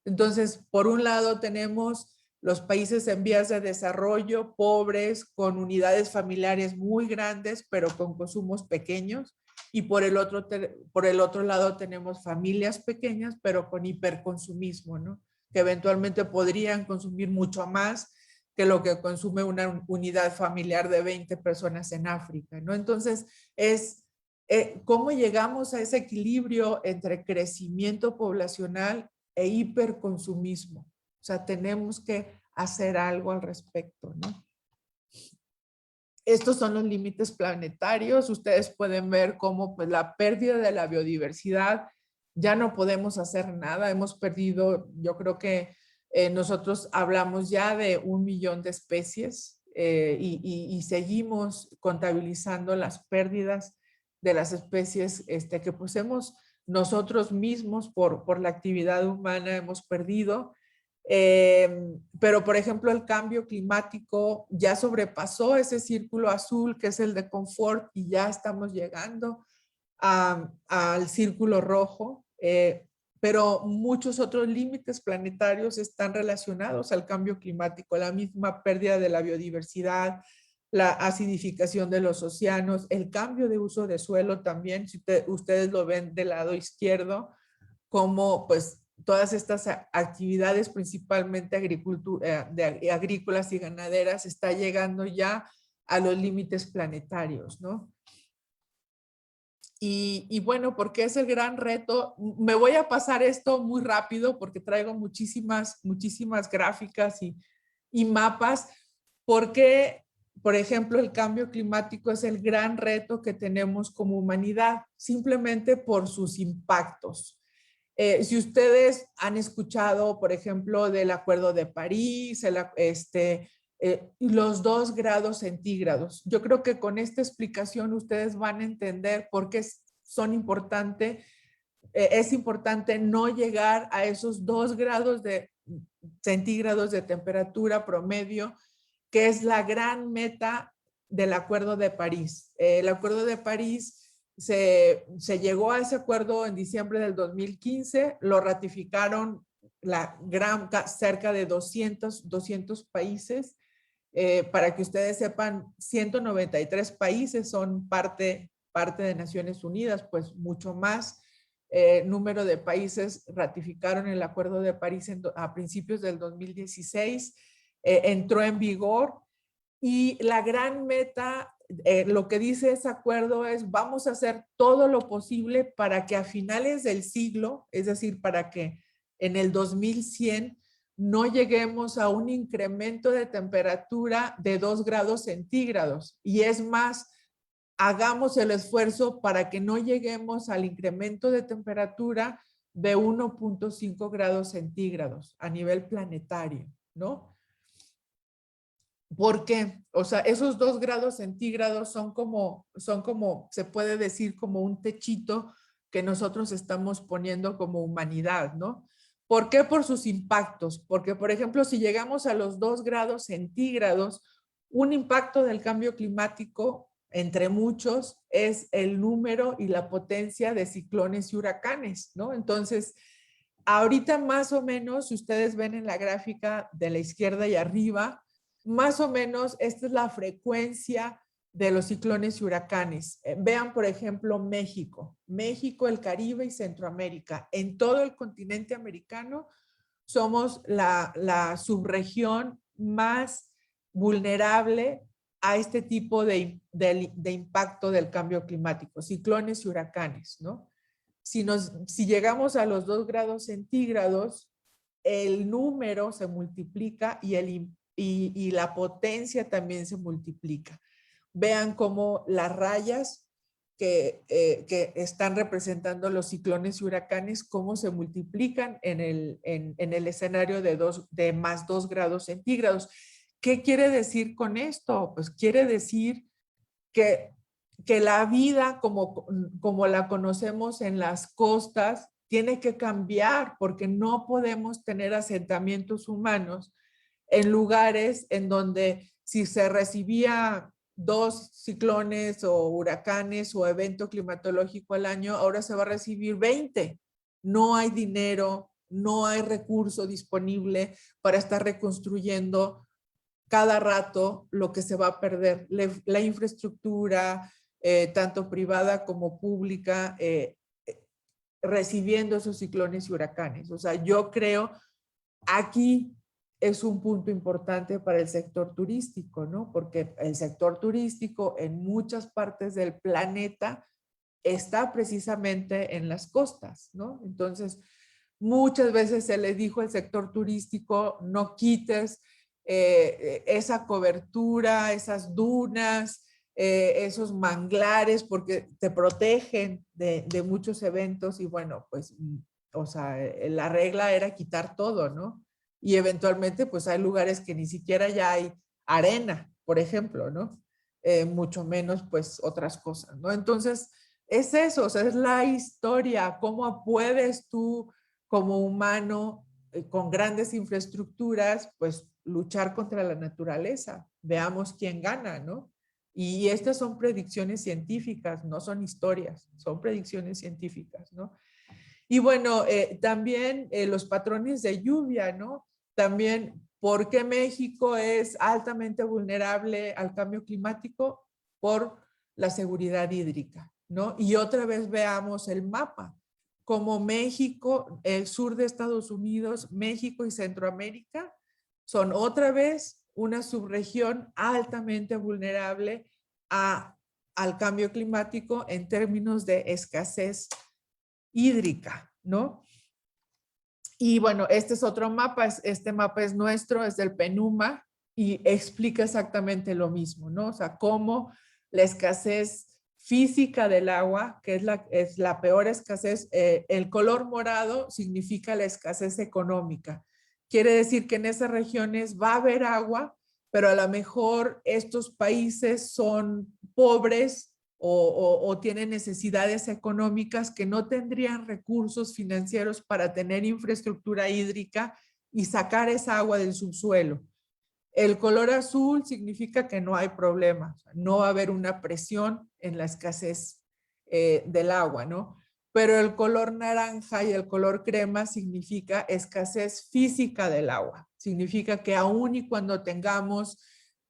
Entonces, por un lado tenemos los países en vías de desarrollo, pobres, con unidades familiares muy grandes, pero con consumos pequeños. Y por el otro lado tenemos familias pequeñas, pero con hiperconsumismo, ¿no? Que eventualmente podrían consumir mucho más que lo que consume una unidad familiar de 20 personas en África, ¿no? Entonces, ¿cómo llegamos a ese equilibrio entre crecimiento poblacional e hiperconsumismo? O sea, tenemos que hacer algo al respecto, ¿no? Estos son los límites planetarios. Ustedes pueden ver cómo pues, la pérdida de la biodiversidad, ya no podemos hacer nada. Hemos perdido, yo creo que nosotros hablamos ya de 1 millón de especies y seguimos contabilizando las pérdidas de las especies que pues nosotros mismos por la actividad humana hemos perdido. Pero, por ejemplo, el cambio climático ya sobrepasó ese círculo azul que es el de confort y ya estamos llegando al círculo rojo, pero muchos otros límites planetarios están relacionados al cambio climático, la misma pérdida de la biodiversidad, la acidificación de los océanos, el cambio de uso de suelo también, si ustedes lo ven del lado izquierdo, como pues todas estas actividades, principalmente agrícolas y ganaderas, está llegando ya a los límites planetarios, ¿no? Y bueno, porque es el gran reto. Me voy a pasar esto muy rápido porque traigo muchísimas gráficas y mapas, porque, por ejemplo, el cambio climático es el gran reto que tenemos como humanidad, simplemente por sus impactos. Si ustedes han escuchado, por ejemplo, del Acuerdo de París, los 2 grados centígrados, yo creo que con esta explicación ustedes van a entender por qué es importante no llegar a esos 2 grados centígrados de temperatura promedio, que es la gran meta del Acuerdo de París. El Acuerdo de París se llegó a ese acuerdo en diciembre del 2015, lo ratificaron cerca de 200 países. Para que ustedes sepan, 193 países son parte de Naciones Unidas, pues mucho más número de países ratificaron el Acuerdo de París a principios del 2016, entró en vigor y la gran meta, lo que dice ese acuerdo es vamos a hacer todo lo posible para que a finales del siglo, es decir, para que en el 2100 no lleguemos a un incremento de temperatura de 2 grados centígrados. Y es más, hagamos el esfuerzo para que no lleguemos al incremento de temperatura de 1.5 grados centígrados a nivel planetario, ¿no? ¿Por qué? O sea, esos 2 grados centígrados son como, se puede decir, como un techito que nosotros estamos poniendo como humanidad, ¿no? ¿Por qué? Por sus impactos. Porque, por ejemplo, si llegamos a los 2 grados centígrados, un impacto del cambio climático, entre muchos, es el número y la potencia de ciclones y huracanes, ¿no? Entonces, ahorita más o menos, si ustedes ven en la gráfica de la izquierda y arriba, más o menos esta es la frecuencia de los ciclones y huracanes. Vean, por ejemplo, México, el Caribe y Centroamérica. En todo el continente americano somos la subregión más vulnerable a este tipo de impacto del cambio climático, ciclones y huracanes, ¿no? Si llegamos a los 2 grados centígrados, el número se multiplica y la potencia también se multiplica. Vean cómo las rayas que están representando los ciclones y huracanes, cómo se multiplican en el escenario de más 2 grados centígrados. ¿Qué quiere decir con esto? Pues quiere decir que la vida como la conocemos en las costas tiene que cambiar porque no podemos tener asentamientos humanos en lugares en donde si se recibía 2 ciclones o huracanes o evento climatológico al año, ahora se va a recibir 20. No hay dinero, no hay recurso disponible para estar reconstruyendo cada rato lo que se va a perder. La infraestructura, tanto privada como pública, recibiendo esos ciclones y huracanes. O sea, yo creo aquí es un punto importante para el sector turístico, ¿no? Porque el sector turístico en muchas partes del planeta está precisamente en las costas, ¿no? Entonces, muchas veces se le dijo al sector turístico, no quites esa cobertura, esas dunas, esos manglares, porque te protegen de muchos eventos y bueno, pues, o sea, la regla era quitar todo, ¿no? Y eventualmente, pues hay lugares que ni siquiera ya hay arena, por ejemplo, ¿no? Mucho menos, pues, otras cosas, ¿no? Entonces, es eso, o sea, es la historia, cómo puedes tú como humano con grandes infraestructuras, pues luchar contra la naturaleza. Veamos quién gana, ¿no? Y estas son predicciones científicas, no son historias, son predicciones científicas, ¿no? Y bueno, también los patrones de lluvia, ¿no? También, ¿por qué México es altamente vulnerable al cambio climático? Por la seguridad hídrica, ¿no? Y otra vez veamos el mapa. Como México, el sur de Estados Unidos, México y Centroamérica son otra vez una subregión altamente vulnerable al cambio climático en términos de escasez hídrica, ¿no? Y bueno, este es otro mapa, este mapa es nuestro, es del PENUMA y explica exactamente lo mismo, ¿no? O sea, cómo la escasez física del agua, que es la peor escasez, el color morado significa la escasez económica. Quiere decir que en esas regiones va a haber agua, pero a lo mejor estos países son pobres o tienen necesidades económicas que no tendrían recursos financieros para tener infraestructura hídrica y sacar esa agua del subsuelo. El color azul significa que no hay problema, o sea, no va a haber una presión en la escasez del agua, ¿no? Pero el color naranja y el color crema significa escasez física del agua. Significa que aún y cuando tengamos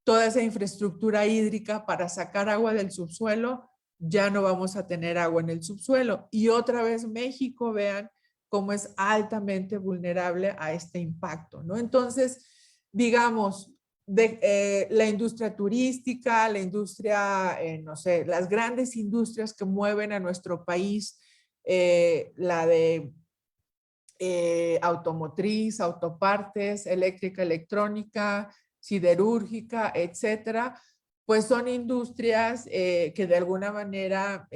toda esa infraestructura hídrica para sacar agua del subsuelo, ya no vamos a tener agua en el subsuelo. Y otra vez México, vean cómo es altamente vulnerable a este impacto, ¿no? Entonces, digamos, la industria turística, la industria, no sé, las grandes industrias que mueven a nuestro país, la de automotriz, autopartes, eléctrica, electrónica, siderúrgica, etcétera, pues son industrias que de alguna manera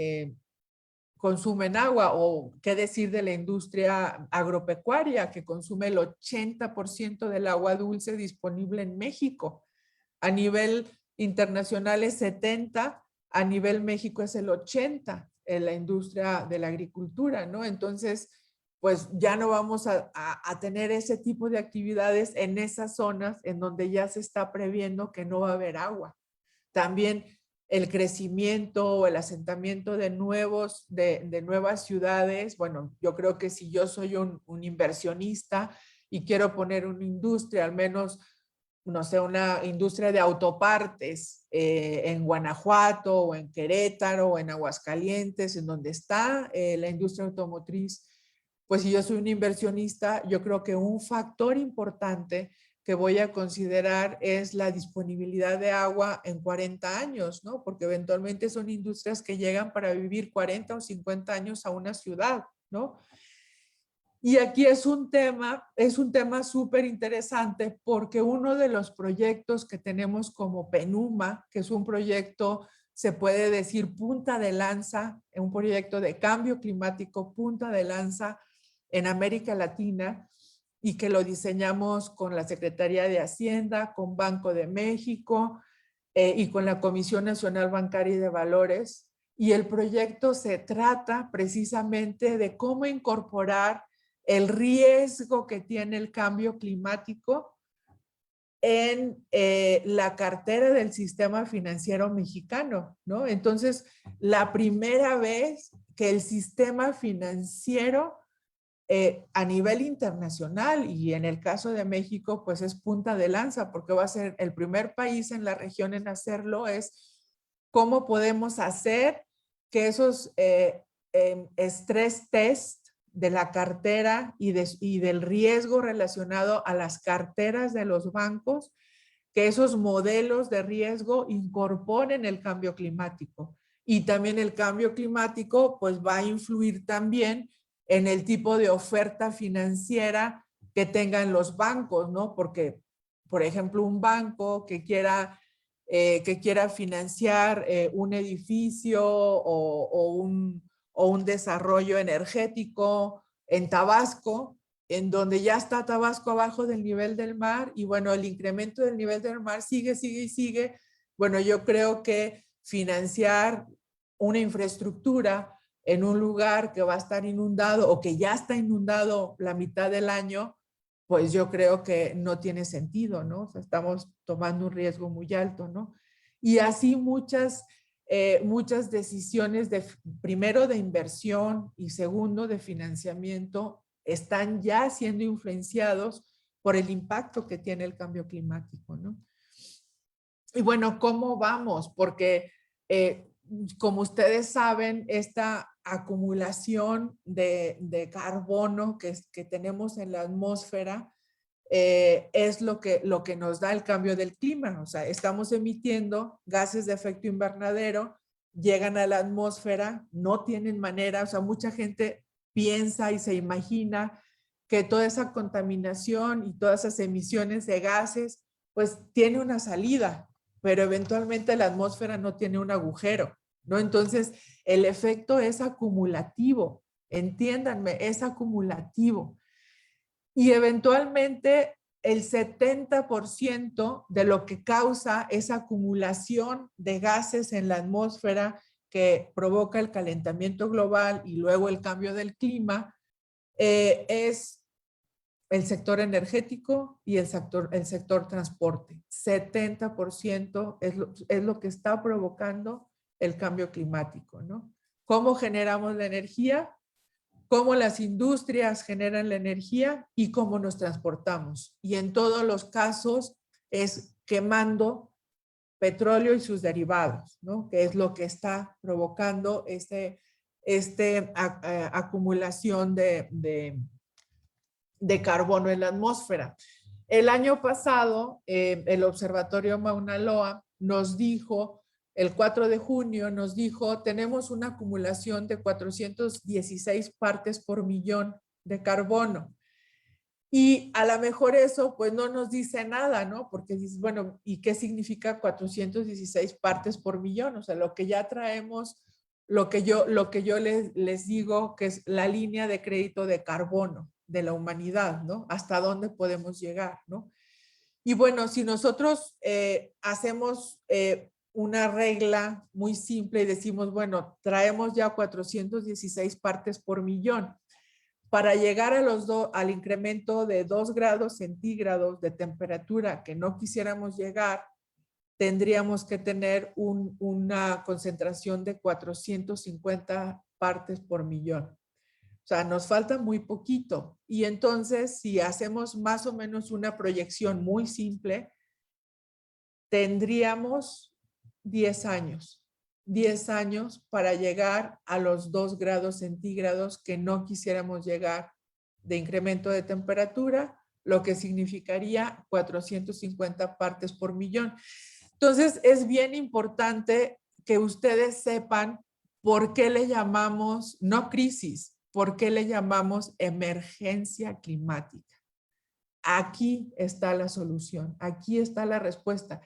consumen agua, o qué decir de la industria agropecuaria que consume el 80% del agua dulce disponible en México. A nivel internacional es 70, a nivel México es el 80 en la industria de la agricultura, ¿no? Entonces, pues ya no vamos a tener ese tipo de actividades en esas zonas en donde ya se está previendo que no va a haber agua. También el crecimiento o el asentamiento de nuevas ciudades. Bueno, yo creo que si yo soy un inversionista y quiero poner una industria, al menos, no sé, una industria de autopartes en Guanajuato o en Querétaro o en Aguascalientes, en donde está la industria automotriz, pues si yo soy un inversionista, yo creo que un factor importante que voy a considerar es la disponibilidad de agua en 40 años, ¿no? Porque eventualmente son industrias que llegan para vivir 40 o 50 años a una ciudad, ¿no? Y aquí es un tema súper interesante porque uno de los proyectos que tenemos como PENUMA, que es un proyecto, se puede decir, punta de lanza, un proyecto de cambio climático, punta de lanza en América Latina, y que lo diseñamos con la Secretaría de Hacienda, con Banco de México y con la Comisión Nacional Bancaria y de Valores. Y el proyecto se trata precisamente de cómo incorporar el riesgo que tiene el cambio climático en la cartera del sistema financiero mexicano, ¿no? Entonces, la primera vez que el sistema financiero a nivel internacional, y en el caso de México, pues es punta de lanza, porque va a ser el primer país en la región en hacerlo, es cómo podemos hacer que esos stress test de la cartera y del riesgo relacionado a las carteras de los bancos, que esos modelos de riesgo incorporen el cambio climático. Y también el cambio climático pues va a influir también en el tipo de oferta financiera que tengan los bancos, ¿no? Porque, por ejemplo, un banco que quiera financiar un edificio o un desarrollo energético en Tabasco, en donde ya está Tabasco abajo del nivel del mar, y bueno, el incremento del nivel del mar sigue y sigue. Bueno, yo creo que financiar una infraestructura en un lugar que va a estar inundado o que ya está inundado la mitad del año, pues yo creo que no tiene sentido, ¿no? O sea, estamos tomando un riesgo muy alto, ¿no? Y así muchas decisiones primero de inversión y segundo de financiamiento están ya siendo influenciados por el impacto que tiene el cambio climático, ¿no? Y bueno, ¿cómo vamos? Porque como ustedes saben, esta acumulación de carbono que tenemos en la atmósfera es lo que nos da el cambio del clima. O sea, estamos emitiendo gases de efecto invernadero, llegan a la atmósfera, no tienen manera, o sea, mucha gente piensa y se imagina que toda esa contaminación y todas esas emisiones de gases, pues tiene una salida, pero eventualmente la atmósfera no tiene un agujero, ¿no? Entonces, el efecto es acumulativo, entiéndanme, es acumulativo. Y eventualmente el 70% de lo que causa esa acumulación de gases en la atmósfera que provoca el calentamiento global y luego el cambio del clima es el sector energético y el sector transporte. 70% es lo que está provocando el cambio climático, ¿no? ¿Cómo generamos la energía? Cómo las industrias generan la energía y cómo nos transportamos. Y en todos los casos es quemando petróleo y sus derivados, ¿no? Que es lo que está provocando acumulación de carbono en la atmósfera. El año pasado, el Observatorio Mauna Loa nos dijo, el 4 de junio nos dijo, tenemos una acumulación de 416 partes por millón de carbono. Y a lo mejor eso pues no nos dice nada, ¿no? Porque dices, bueno, ¿y qué significa 416 partes por millón? O sea, lo que ya traemos, lo que yo les digo que es la línea de crédito de carbono de la humanidad, ¿no? Hasta dónde podemos llegar, ¿no? Y bueno, si nosotros hacemos una regla muy simple y decimos, bueno, traemos ya 416 partes por millón, para llegar al incremento de 2 grados centígrados de temperatura que no quisiéramos llegar, tendríamos que tener una concentración de 450 partes por millón. O sea, nos falta muy poquito. Y entonces, si hacemos más o menos una proyección muy simple, tendríamos 10 años. 10 años para llegar a los 2 grados centígrados que no quisiéramos llegar de incremento de temperatura, lo que significaría 450 partes por millón. Entonces, es bien importante que ustedes sepan por qué le llamamos, no crisis, por qué le llamamos emergencia climática. Aquí está la solución, aquí está la respuesta.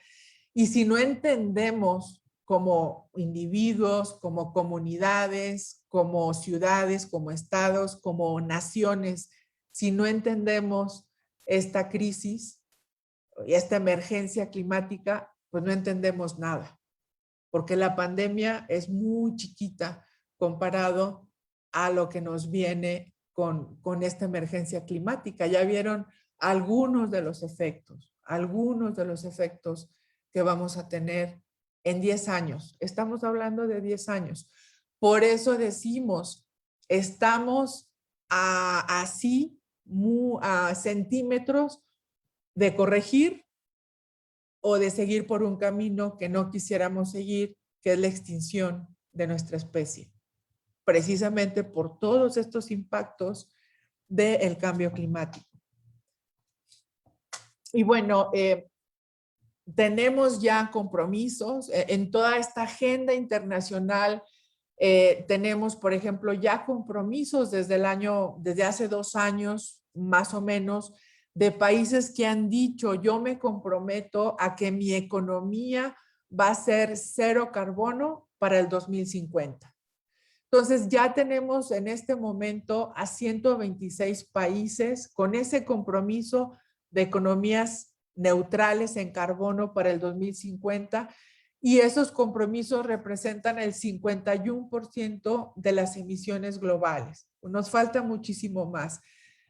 Y si no entendemos como individuos, como comunidades, como ciudades, como estados, como naciones, si no entendemos esta crisis y esta emergencia climática, pues no entendemos nada, porque la pandemia es muy chiquita comparado a lo que nos viene con esta emergencia climática. Ya vieron algunos de los efectos que vamos a tener en 10 años. Estamos hablando de 10 años. Por eso decimos, estamos a centímetros de corregir o de seguir por un camino que no quisiéramos seguir, que es la extinción de nuestra especie. precisamente por todos estos impactos del cambio climático. Y bueno, tenemos ya compromisos en toda esta agenda internacional. Tenemos, por ejemplo, ya compromisos desde hace 2 años, más o menos, de países que han dicho, yo me comprometo a que mi economía va a ser 0 carbono para el 2050. Entonces, ya tenemos en este momento a 126 países con ese compromiso de economías neutrales en carbono para el 2050, y esos compromisos representan el 51% de las emisiones globales. Nos falta muchísimo más.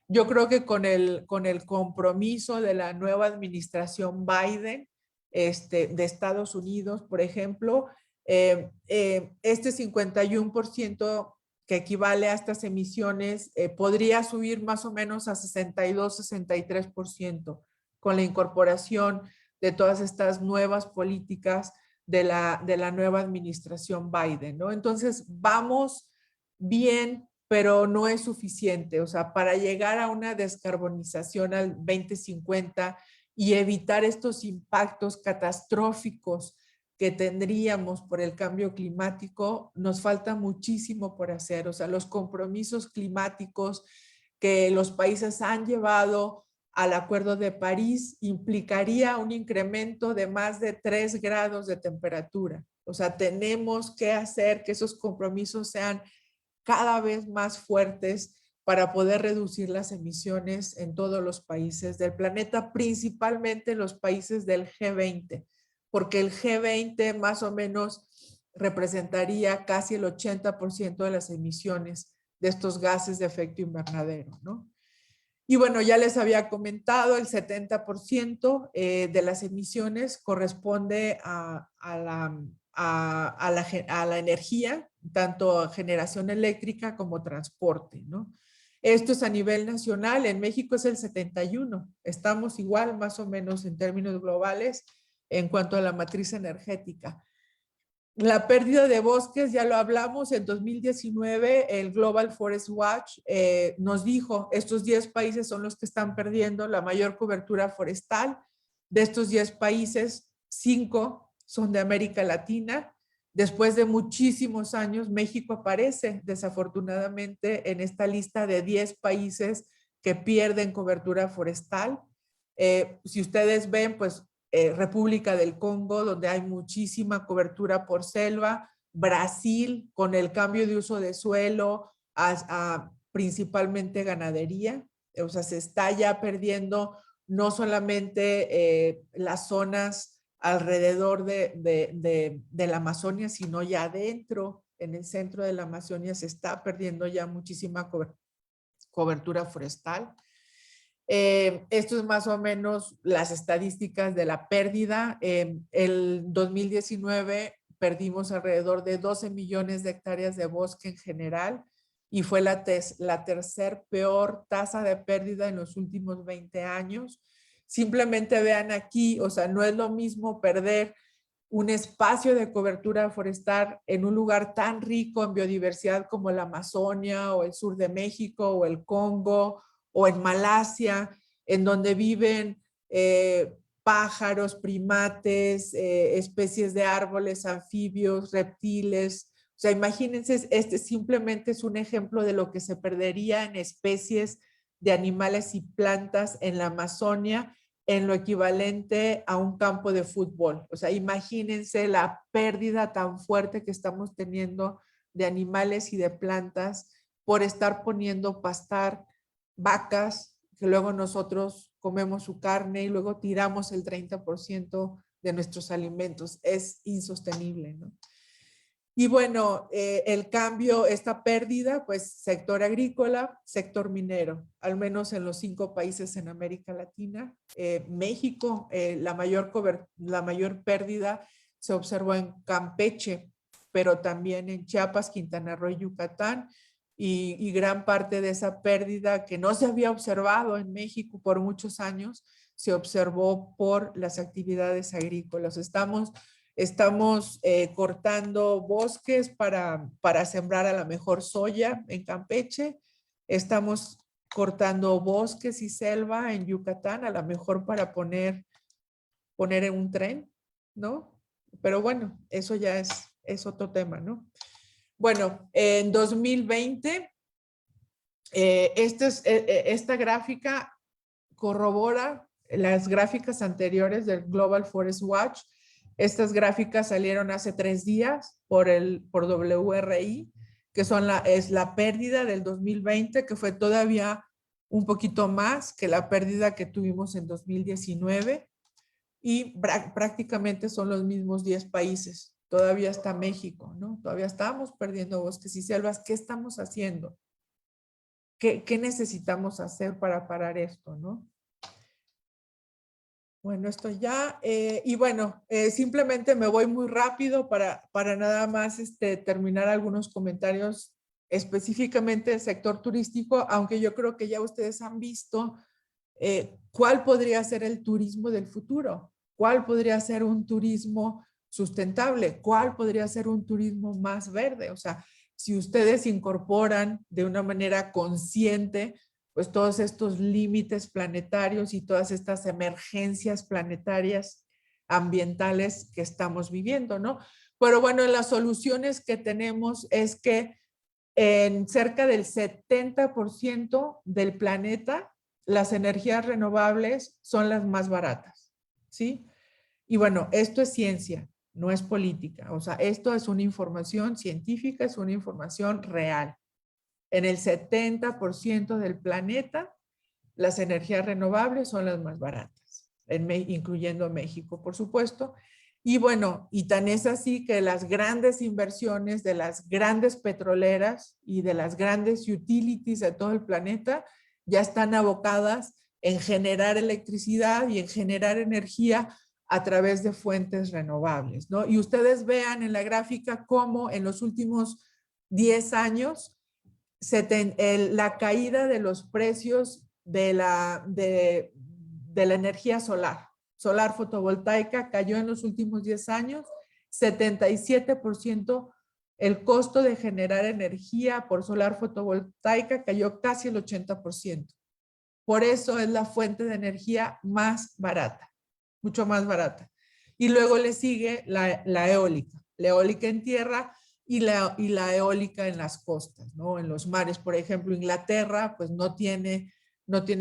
Yo creo que con el compromiso de la nueva administración Biden, de Estados Unidos, por ejemplo, este 51% que equivale a estas emisiones podría subir más o menos a 62-63% con la incorporación de todas estas nuevas políticas de la nueva administración Biden, ¿no? Entonces, vamos bien, pero no es suficiente. O sea, para llegar a una descarbonización al 2050 y evitar estos impactos catastróficos que tendríamos por el cambio climático, nos falta muchísimo por hacer. O sea, los compromisos climáticos que los países han llevado al Acuerdo de París implicaría un incremento de más de 3 grados de temperatura. O sea, tenemos que hacer que esos compromisos sean cada vez más fuertes para poder reducir las emisiones en todos los países del planeta, principalmente los países del G20, porque el G20 más o menos representaría casi el 80% de las emisiones de estos gases de efecto invernadero, ¿no? Y bueno, ya les había comentado, el 70% de las emisiones corresponde a la energía, tanto a generación eléctrica como transporte, ¿no? Esto es a nivel nacional, en México es el 71%, estamos igual más o menos en términos globales en cuanto a la matriz energética. La pérdida de bosques, ya lo hablamos, en 2019 el Global Forest Watch nos dijo, estos 10 países son los que están perdiendo la mayor cobertura forestal. De estos 10 países, 5 son de América Latina. Después de muchísimos años, México aparece desafortunadamente en esta lista de 10 países que pierden cobertura forestal. Si ustedes ven, pues República del Congo, donde hay muchísima cobertura por selva, Brasil, con el cambio de uso de suelo a principalmente ganadería, o sea, se está ya perdiendo no solamente las zonas alrededor de la Amazonia, sino ya adentro, en el centro de la Amazonia, se está perdiendo ya muchísima cobertura forestal. Esto es más o menos las estadísticas de la pérdida. El 2019 perdimos alrededor de 12 millones de hectáreas de bosque en general y fue la tercer peor tasa de pérdida en los últimos 20 años. Simplemente vean aquí, o sea, no es lo mismo perder un espacio de cobertura forestal en un lugar tan rico en biodiversidad como la Amazonia o el sur de México o el Congo o en Malasia, en donde viven pájaros, primates, especies de árboles, anfibios, reptiles. O sea, imagínense, este simplemente es un ejemplo de lo que se perdería en especies de animales y plantas en la Amazonia, en lo equivalente a un campo de fútbol. O sea, imagínense la pérdida tan fuerte que estamos teniendo de animales y de plantas por estar poniendo pastar vacas, que luego nosotros comemos su carne y luego tiramos el 30% de nuestros alimentos. Es insostenible, ¿no? Y bueno, el cambio, esta pérdida, pues sector agrícola, sector minero, al menos en los 5 países en América Latina. México, la mayor pérdida se observó en Campeche, pero también en Chiapas, Quintana Roo y Yucatán. Y gran parte de esa pérdida que no se había observado en México por muchos años, se observó por las actividades agrícolas. Estamos Estamos cortando bosques para sembrar a lo mejor soya en Campeche. Estamos cortando bosques y selva en Yucatán, a lo mejor para poner en un tren, ¿no? Pero bueno, eso ya es otro tema, ¿no? Bueno, en 2020, esta gráfica corrobora las gráficas anteriores del Global Forest Watch. Estas gráficas salieron hace 3 días por WRI, que es la pérdida del 2020, que fue todavía un poquito más que la pérdida que tuvimos en 2019. Y prácticamente son los mismos 10 países. Todavía está México, ¿no? Todavía estamos perdiendo bosques y selvas. ¿Qué estamos haciendo? ¿Qué necesitamos hacer para parar esto, no? Bueno, esto ya. Y bueno, simplemente me voy muy rápido para nada más terminar algunos comentarios específicamente del sector turístico, aunque yo creo que ya ustedes han visto cuál podría ser el turismo del futuro. ¿Cuál podría ser un turismo sustentable? ¿Cuál podría ser un turismo más verde? O sea, si ustedes incorporan de una manera consciente, pues todos estos límites planetarios y todas estas emergencias planetarias ambientales que estamos viviendo, ¿no? Pero bueno, las soluciones que tenemos es que en cerca del 70% del planeta, las energías renovables son las más baratas, ¿sí? Y bueno, esto es ciencia, no es política. O sea, esto es una información científica, es una información real. En el 70% del planeta, las energías renovables son las más baratas, incluyendo México, por supuesto. Y bueno, y tan es así que las grandes inversiones de las grandes petroleras y de las grandes utilities de todo el planeta ya están abocadas en generar electricidad y en generar energía a través de fuentes renovables, ¿no? Y ustedes vean en la gráfica cómo en los últimos 10 años la caída de los precios de la energía solar fotovoltaica cayó en los últimos 10 años, 77%. El costo de generar energía por solar fotovoltaica cayó casi el 80%. Por eso es la fuente de energía más barata, mucho más barata. Y luego le sigue la eólica en tierra y la eólica en las costas, ¿no? En los mares, por ejemplo, Inglaterra, pues no tiene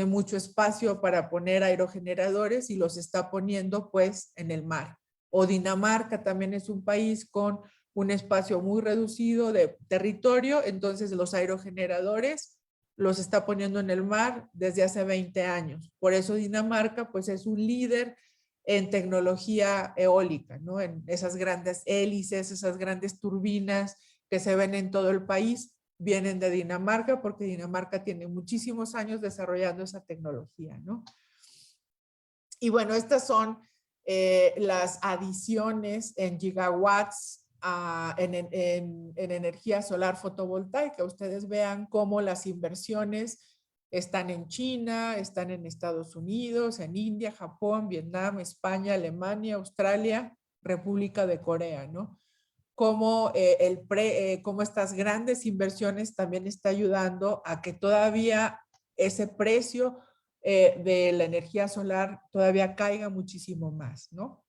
mucho espacio para poner aerogeneradores y los está poniendo pues en el mar. O Dinamarca también es un país con un espacio muy reducido de territorio, entonces los aerogeneradores los está poniendo en el mar desde hace 20 años. Por eso Dinamarca pues es un líder en tecnología eólica, ¿no? En esas grandes hélices, esas grandes turbinas que se ven en todo el país, vienen de Dinamarca porque Dinamarca tiene muchísimos años desarrollando esa tecnología, ¿no? Y bueno, estas son las adiciones en gigawatts en energía solar fotovoltaica. Ustedes vean cómo las inversiones están en China, están en Estados Unidos, en India, Japón, Vietnam, España, Alemania, Australia, República de Corea, ¿no? Cómo estas grandes inversiones también está ayudando a que todavía ese precio de la energía solar todavía caiga muchísimo más, ¿no?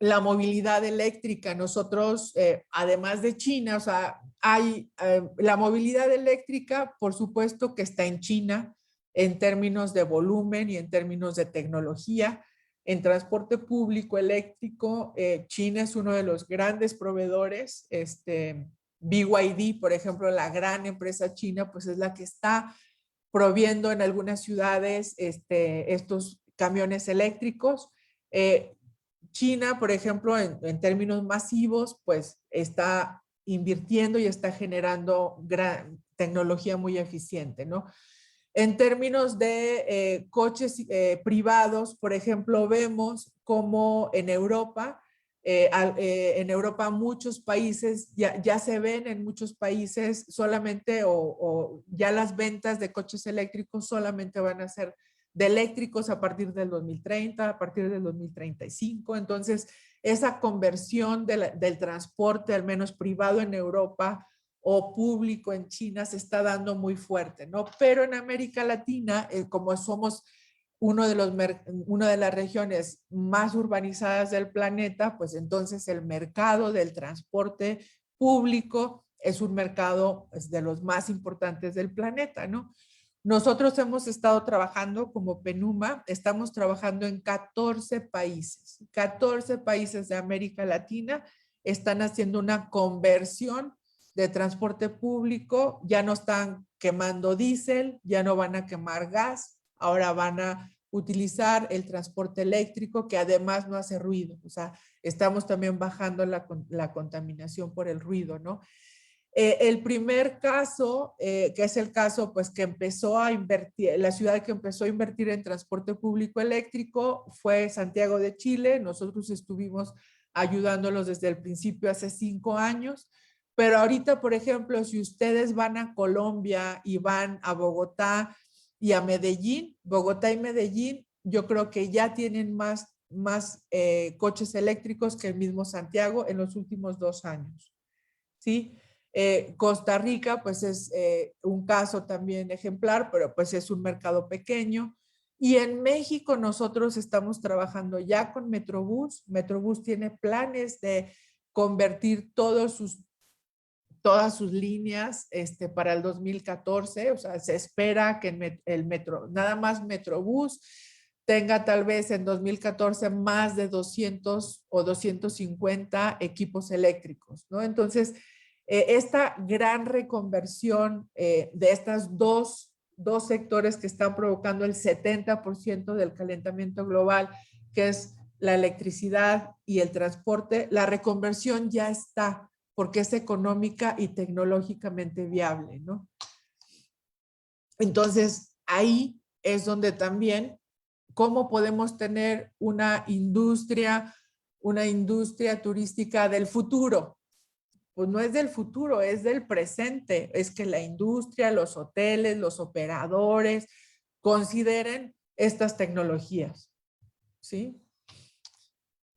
La movilidad eléctrica, nosotros, además de China, o sea, hay la movilidad eléctrica, por supuesto que está en China en términos de volumen y en términos de tecnología. En transporte público eléctrico, China es uno de los grandes proveedores. BYD, por ejemplo, la gran empresa china, pues es la que está proviendo en algunas ciudades estos camiones eléctricos. China, por ejemplo, en términos masivos, pues está invirtiendo y está generando tecnología muy eficiente, ¿no? En términos de coches privados, por ejemplo, vemos como en Europa, muchos países, ya se ven en muchos países solamente o ya las ventas de coches eléctricos solamente van a ser de eléctricos a partir del 2030, a partir del 2035. Entonces, esa conversión del transporte, al menos privado en Europa o público en China, se está dando muy fuerte, ¿no? Pero en América Latina, como somos una de las regiones más urbanizadas del planeta, pues entonces el mercado del transporte público es un mercado de los más importantes del planeta, ¿no? Nosotros hemos estado trabajando como PENUMA, estamos trabajando en 14 países. 14 países de América Latina están haciendo una conversión de transporte público, ya no están quemando diésel, ya no van a quemar gas, ahora van a utilizar el transporte eléctrico, que además no hace ruido. O sea, estamos también bajando la contaminación por el ruido, ¿no? El primer caso, que es el caso pues que empezó a invertir, la ciudad que empezó a invertir en transporte público eléctrico fue Santiago de Chile. Nosotros estuvimos ayudándolos desde el principio hace 5 años, pero ahorita, por ejemplo, si ustedes van a Colombia y van a Bogotá y a Medellín, Bogotá y Medellín, yo creo que ya tienen más coches eléctricos que el mismo Santiago en los últimos 2 años, ¿sí? Costa Rica, pues es un caso también ejemplar, pero pues es un mercado pequeño. Y en México nosotros estamos trabajando ya con Metrobús. Metrobús tiene planes de convertir todas sus líneas para el 2014. O sea, se espera que nada más Metrobús tenga tal vez en 2014 más de 200 o 250 equipos eléctricos, ¿no? Entonces, esta gran reconversión de estas dos sectores que están provocando el 70% del calentamiento global, que es la electricidad y el transporte, la reconversión ya está, porque es económica y tecnológicamente viable, ¿no? Entonces, ahí es donde también, ¿cómo podemos tener una industria turística del futuro? Pues no es del futuro, es del presente. Es que la industria, los hoteles, los operadores consideren estas tecnologías, ¿sí?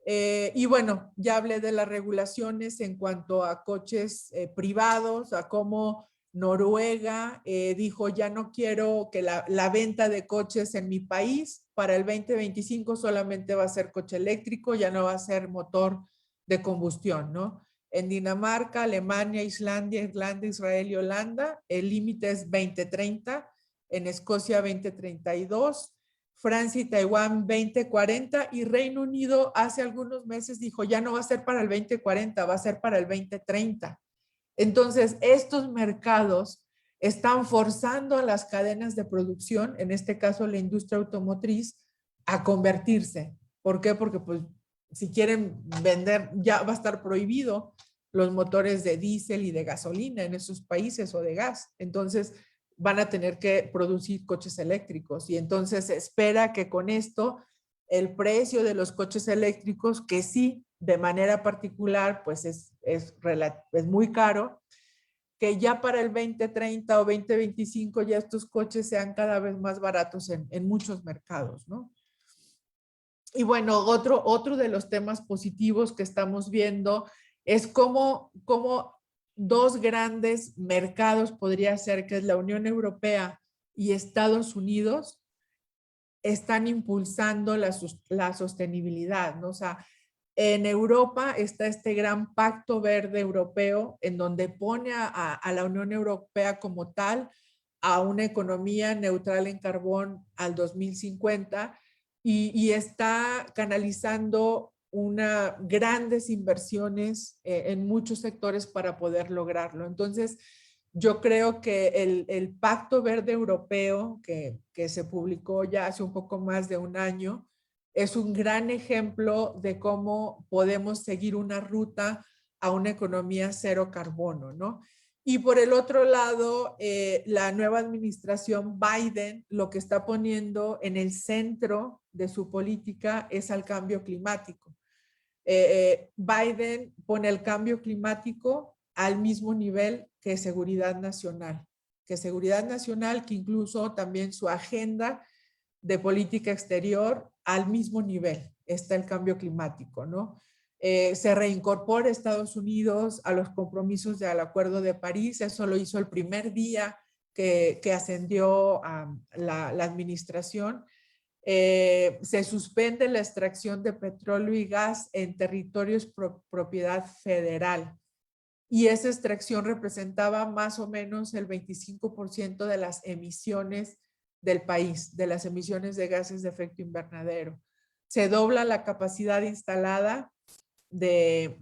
Y bueno, ya hablé de las regulaciones en cuanto a coches privados, a cómo Noruega dijo, ya no quiero que la venta de coches en mi país para el 2025 solamente va a ser coche eléctrico, ya no va a ser motor de combustión, ¿no? En Dinamarca, Alemania, Islandia, Irlanda, Israel y Holanda, el límite es 2030, en Escocia 2032, Francia y Taiwán 2040, y Reino Unido hace algunos meses dijo, ya no va a ser para el 2040, va a ser para el 2030. Entonces, estos mercados están forzando a las cadenas de producción, en este caso la industria automotriz, a convertirse. ¿Por qué? Porque pues si quieren vender, ya va a estar prohibido los motores de diésel y de gasolina en esos países o de gas. Entonces, van a tener que producir coches eléctricos, y entonces se espera que con esto el precio de los coches eléctricos, que sí, de manera particular, pues es muy caro, que ya para el 2030 o 2025 ya estos coches sean cada vez más baratos en muchos mercados, ¿no? Y bueno, otro de los temas positivos que estamos viendo es cómo dos grandes mercados podría ser, que es la Unión Europea y Estados Unidos, están impulsando la sostenibilidad, ¿no? O sea, en Europa está este gran pacto verde europeo en donde pone a la Unión Europea como tal a una economía neutral en carbón al 2050, y está canalizando grandes inversiones en muchos sectores para poder lograrlo. Entonces, yo creo que el Pacto Verde Europeo, que se publicó ya hace un poco más de un año, es un gran ejemplo de cómo podemos seguir una ruta a una economía cero carbono, ¿no? Y por el otro lado, la nueva administración Biden lo que está poniendo en el centro de su política es al cambio climático. Biden pone el cambio climático al mismo nivel que seguridad nacional, que incluso también su agenda de política exterior al mismo nivel está el cambio climático, ¿no? Se reincorpora Estados Unidos a los compromisos del Acuerdo de París, eso lo hizo el primer día que ascendió a la administración. Se suspende la extracción de petróleo y gas en territorios propiedad federal. Y esa extracción representaba más o menos el 25% de las emisiones del país, de las emisiones de gases de efecto invernadero. Se dobla la capacidad instalada de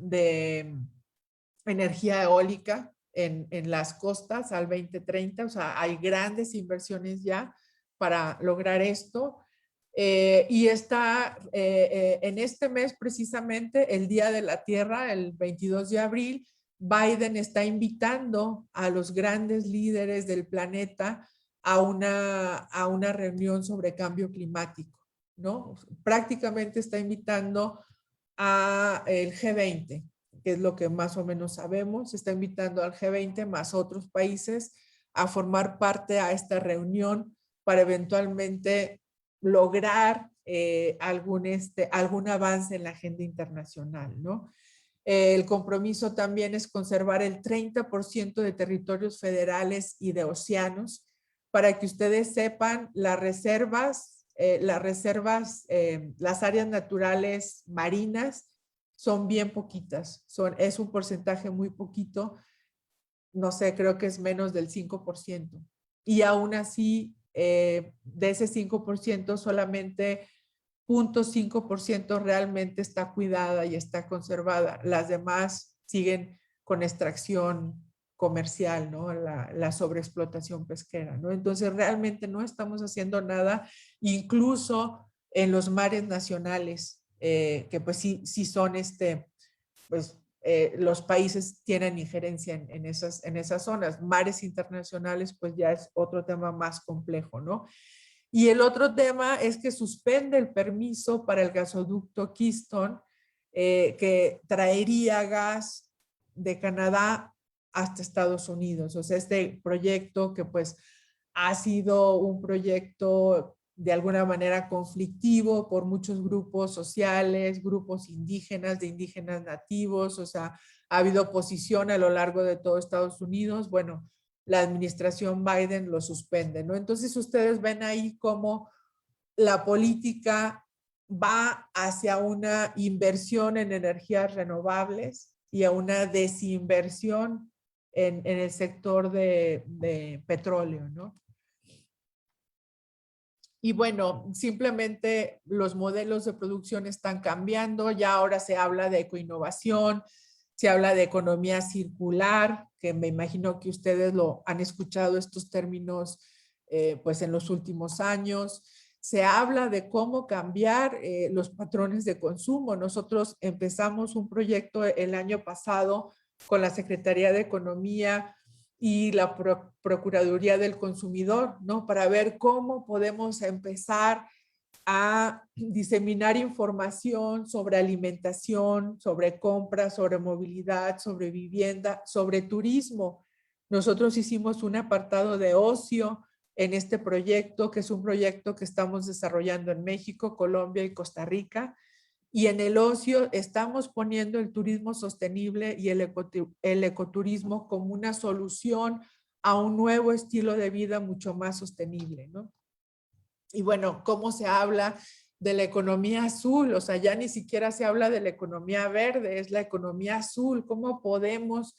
energía eólica en las costas al 2030, o sea, hay grandes inversiones ya para lograr esto. Y está en este mes precisamente, el Día de la Tierra, el 22 de abril, Biden está invitando a los grandes líderes del planeta a una reunión sobre cambio climático, ¿no? Prácticamente está invitando a el G20, que es lo que más o menos sabemos, está invitando al G20 más otros países a formar parte a esta reunión para eventualmente lograr algún avance en la agenda internacional, ¿no? El compromiso también es conservar el 30% de territorios federales y de océanos. Para que ustedes sepan, las áreas naturales marinas son bien poquitas, es un porcentaje muy poquito, no sé, creo que es menos del 5%. Y aún así, de ese 5%, solamente 0.5% realmente está cuidada y está conservada. Las demás siguen con extracción comercial, ¿no? La sobreexplotación pesquera, ¿no? Entonces, realmente no estamos haciendo nada, incluso en los mares nacionales, que pues sí son pues los países tienen injerencia en esas zonas. Mares internacionales, pues ya es otro tema más complejo, ¿no? Y el otro tema es que suspende el permiso para el gasoducto Keystone, que traería gas de Canadá hasta Estados Unidos. O sea, este proyecto que pues ha sido un proyecto de alguna manera conflictivo por muchos grupos sociales, grupos indígenas, de indígenas nativos, o sea, ha habido oposición a lo largo de todo Estados Unidos. Bueno, la administración Biden lo suspende, ¿no? Entonces ustedes ven ahí cómo la política va hacia una inversión en energías renovables y a una desinversión en el sector de petróleo, ¿no? Y bueno, simplemente los modelos de producción están cambiando, ya ahora se habla de ecoinnovación, se habla de economía circular, que me imagino que ustedes lo han escuchado estos términos pues en los últimos años. Se habla de cómo cambiar los patrones de consumo. Nosotros empezamos un proyecto el año pasado con la Secretaría de Economía y la Procuraduría del Consumidor, ¿no? Para ver cómo podemos empezar a diseminar información sobre alimentación, sobre compras, sobre movilidad, sobre vivienda, sobre turismo. Nosotros hicimos un apartado de ocio en este proyecto, que es un proyecto que estamos desarrollando en México, Colombia y Costa Rica. Y en el ocio estamos poniendo el turismo sostenible y el ecoturismo como una solución a un nuevo estilo de vida mucho más sostenible, ¿no? Y bueno, ¿cómo se habla de la economía azul? O sea, ya ni siquiera se habla de la economía verde, es la economía azul. ¿Cómo podemos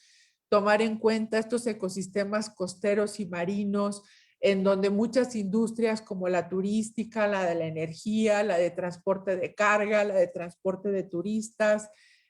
tomar en cuenta estos ecosistemas costeros y marinos en donde muchas industrias como la turística, la de la energía, la de transporte de carga, la de transporte de turistas,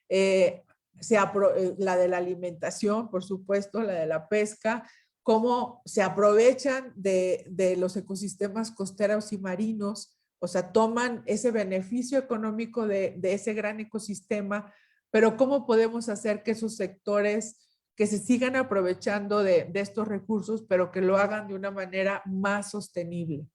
la de la alimentación, por supuesto, la de la pesca, cómo se aprovechan de los ecosistemas costeros y marinos, o sea, toman ese beneficio económico de ese gran ecosistema, pero cómo podemos hacer que esos sectores que se sigan aprovechando de estos recursos, pero que lo hagan de una manera más sostenible.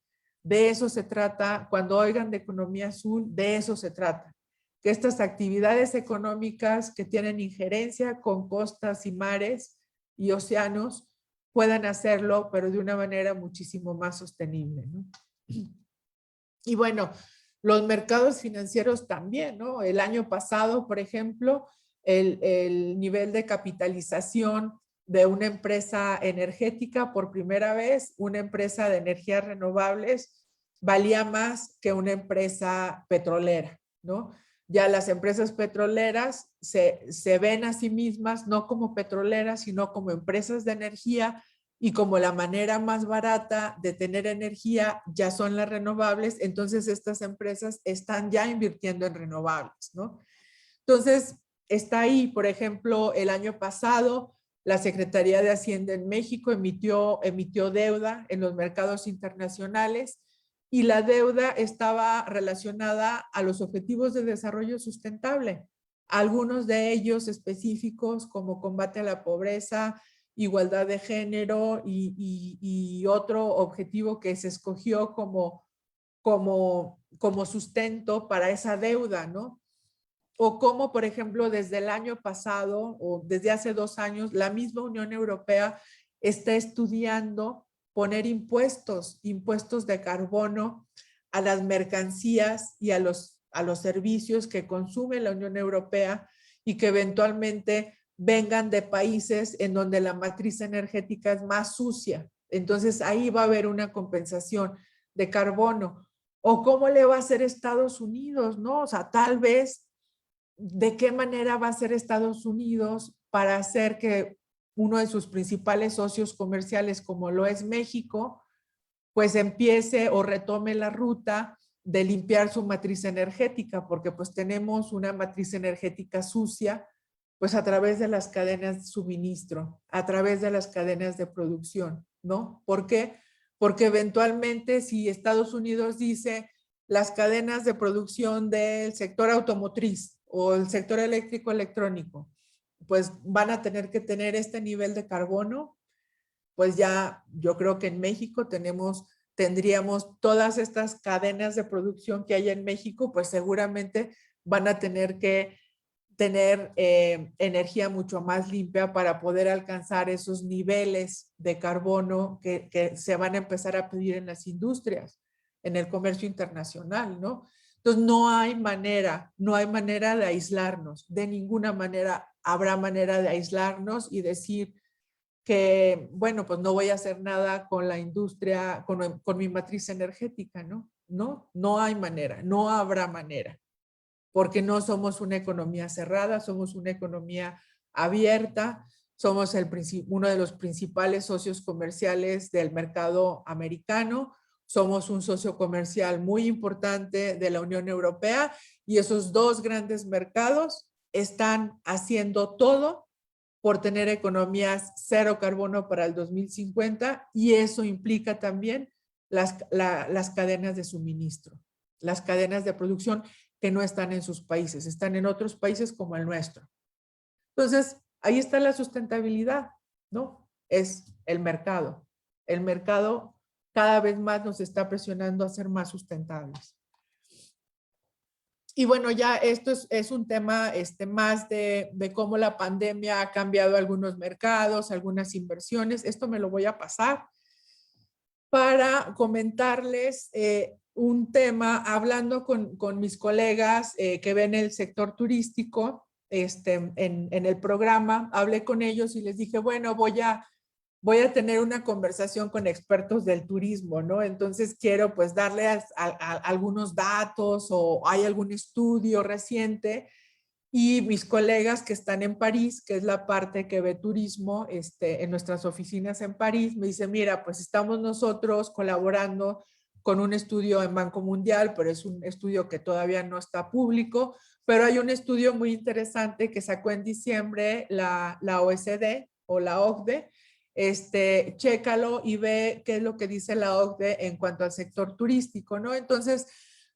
De eso se trata, cuando oigan de economía azul, de eso se trata. Que estas actividades económicas que tienen injerencia con costas y mares y océanos puedan hacerlo, pero de una manera muchísimo más sostenible, ¿no? Y bueno, los mercados financieros también, ¿no? El año pasado, por ejemplo, el nivel de capitalización de una empresa energética, por primera vez, una empresa de energías renovables valía más que una empresa petrolera, ¿no? Ya las empresas petroleras se ven a sí mismas no como petroleras, sino como empresas de energía, y como la manera más barata de tener energía ya son las renovables, entonces estas empresas están ya invirtiendo en renovables, ¿no? Entonces, está ahí, por ejemplo, el año pasado, la Secretaría de Hacienda en México emitió deuda en los mercados internacionales, y la deuda estaba relacionada a los objetivos de desarrollo sustentable. Algunos de ellos específicos, como combate a la pobreza, igualdad de género y otro objetivo que se escogió como sustento para esa deuda, ¿no? O como, por ejemplo, desde el año pasado o desde hace 2 años, la misma Unión Europea está estudiando poner impuestos de carbono a las mercancías y a los servicios que consume la Unión Europea, y que eventualmente vengan de países en donde la matriz energética es más sucia. Entonces ahí va a haber una compensación de carbono. O cómo le va a hacer Estados Unidos, ¿no? O sea, tal vez de qué manera va a ser Estados Unidos para hacer que uno de sus principales socios comerciales, como lo es México, pues empiece o retome la ruta de limpiar su matriz energética, porque pues tenemos una matriz energética sucia, pues a través de las cadenas de suministro, a través de las cadenas de producción, ¿no? ¿Por qué? Porque eventualmente si Estados Unidos dice las cadenas de producción del sector automotriz o el sector eléctrico electrónico, pues van a tener que tener este nivel de carbono, pues ya yo creo que en México tendríamos todas estas cadenas de producción que hay en México, pues seguramente van a tener que tener energía mucho más limpia para poder alcanzar esos niveles de carbono que se van a empezar a pedir en las industrias, en el comercio internacional, ¿no? Entonces no hay manera de aislarnos, de ninguna manera habrá manera de aislarnos y decir que, bueno, pues no voy a hacer nada con la industria, con mi matriz energética, ¿no? No hay manera, no habrá manera, porque no somos una economía cerrada, somos una economía abierta, somos uno de los principales socios comerciales del mercado americano, somos un socio comercial muy importante de la Unión Europea, y esos 2 grandes mercados están haciendo todo por tener economías cero carbono para el 2050, y eso implica también las cadenas de suministro, las cadenas de producción que no están en sus países, están en otros países como el nuestro. Entonces, ahí está la sustentabilidad, ¿no? Es el mercado. El mercado cada vez más nos está presionando a ser más sustentables. Y bueno, ya esto es un tema más de cómo la pandemia ha cambiado algunos mercados, algunas inversiones. Esto me lo voy a pasar para comentarles un tema, hablando con mis colegas que ven el sector turístico en el programa. Hablé con ellos y les dije, bueno, voy a tener una conversación con expertos del turismo, ¿no? Entonces quiero pues darles algunos datos, o hay algún estudio reciente, y mis colegas que están en París, que es la parte que ve turismo en nuestras oficinas en París, me dicen, mira, pues estamos nosotros colaborando con un estudio en Banco Mundial, pero es un estudio que todavía no está público, pero hay un estudio muy interesante que sacó en diciembre la OECD o la OCDE. Chécalo y ve qué es lo que dice la OCDE en cuanto al sector turístico, ¿no? Entonces,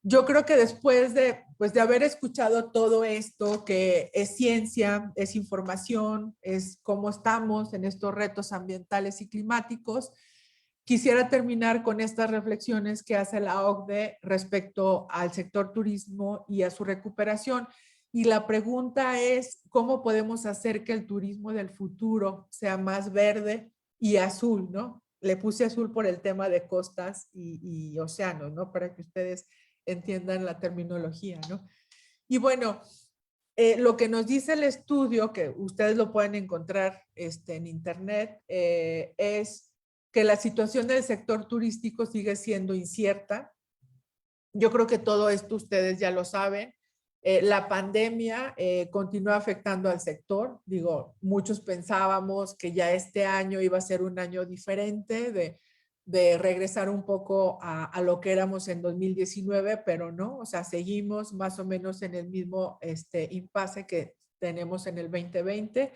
yo creo que después de haber escuchado todo esto, que es ciencia, es información, es cómo estamos en estos retos ambientales y climáticos, quisiera terminar con estas reflexiones que hace la OCDE respecto al sector turismo y a su recuperación. Y la pregunta es, ¿cómo podemos hacer que el turismo del futuro sea más verde y azul, ¿no? le puse azul por el tema de costas y océanos, ¿no? Para que ustedes entiendan la terminología, ¿no? Y bueno, lo que nos dice el estudio, que ustedes lo pueden encontrar en internet, es que la situación del sector turístico sigue siendo incierta. Yo creo que todo esto ustedes ya lo saben. La pandemia continúa afectando al sector. Digo, muchos pensábamos que ya este año iba a ser un año diferente, de regresar un poco a lo que éramos en 2019, pero no, o sea, seguimos más o menos en el mismo impasse que tenemos en el 2020.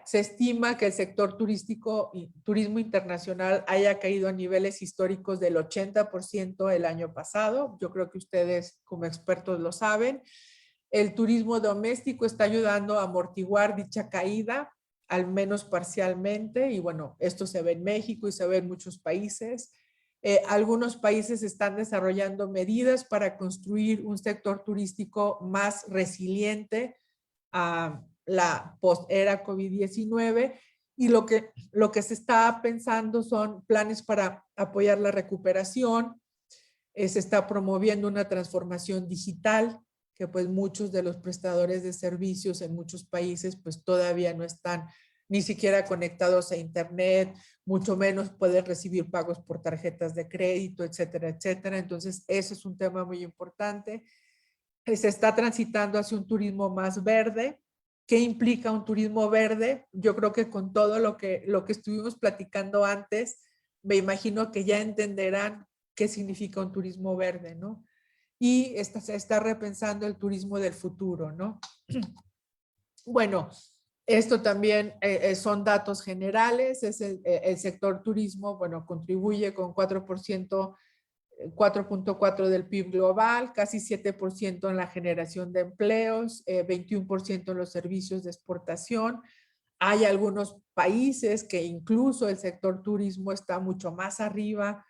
Se estima que el sector turístico y turismo internacional haya caído a niveles históricos del 80% el año pasado. Yo creo que ustedes como expertos lo saben. El turismo doméstico está ayudando a amortiguar dicha caída, al menos parcialmente, y bueno, esto se ve en México y se ve en muchos países. Algunos países están desarrollando medidas para construir un sector turístico más resiliente a la post-era COVID-19, y lo que se está pensando son planes para apoyar la recuperación. Se está promoviendo una transformación digital, que pues muchos de los prestadores de servicios en muchos países pues todavía no están ni siquiera conectados a internet, mucho menos pueden recibir pagos por tarjetas de crédito, etcétera, etcétera. Entonces, ese es un tema muy importante. Se está transitando hacia un turismo más verde. ¿Qué implica un turismo verde? Yo creo que con todo lo que estuvimos platicando antes, me imagino que ya entenderán qué significa un turismo verde, ¿no? Y se está repensando el turismo del futuro, ¿no? Bueno, esto también son datos generales. Es el sector turismo, bueno, contribuye con 4%, 4.4% del PIB global, casi 7% en la generación de empleos, 21% en los servicios de exportación. Hay algunos países que incluso el sector turismo está mucho más arriba,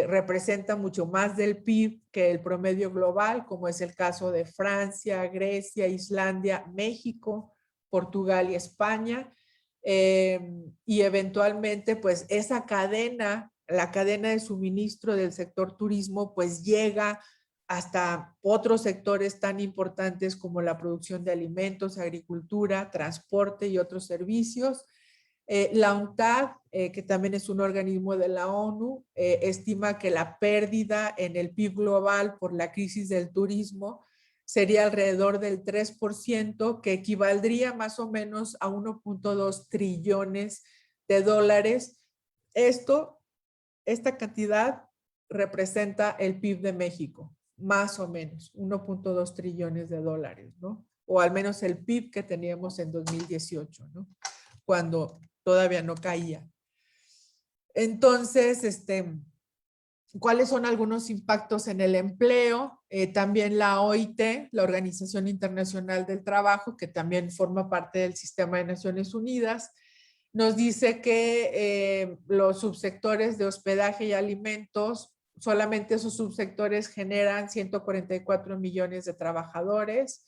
representa mucho más del PIB que el promedio global, como es el caso de Francia, Grecia, Islandia, México, Portugal y España. Y eventualmente, pues esa cadena, la cadena de suministro del sector turismo, pues llega hasta otros sectores tan importantes como la producción de alimentos, agricultura, transporte y otros servicios. La UNCTAD, que también es un organismo de la ONU, estima que la pérdida en el PIB global por la crisis del turismo sería alrededor del 3%, que equivaldría más o menos a 1.2 trillones de dólares. Esta cantidad representa el PIB de México, más o menos, 1.2 trillones de dólares, ¿no? O al menos el PIB que teníamos en 2018, ¿no? Cuando todavía no caía. Entonces, ¿cuáles son algunos impactos en el empleo? También la OIT, la Organización Internacional del Trabajo, que también forma parte del sistema de Naciones Unidas, nos dice que los subsectores de hospedaje y alimentos, solamente esos subsectores generan 144 millones de trabajadores,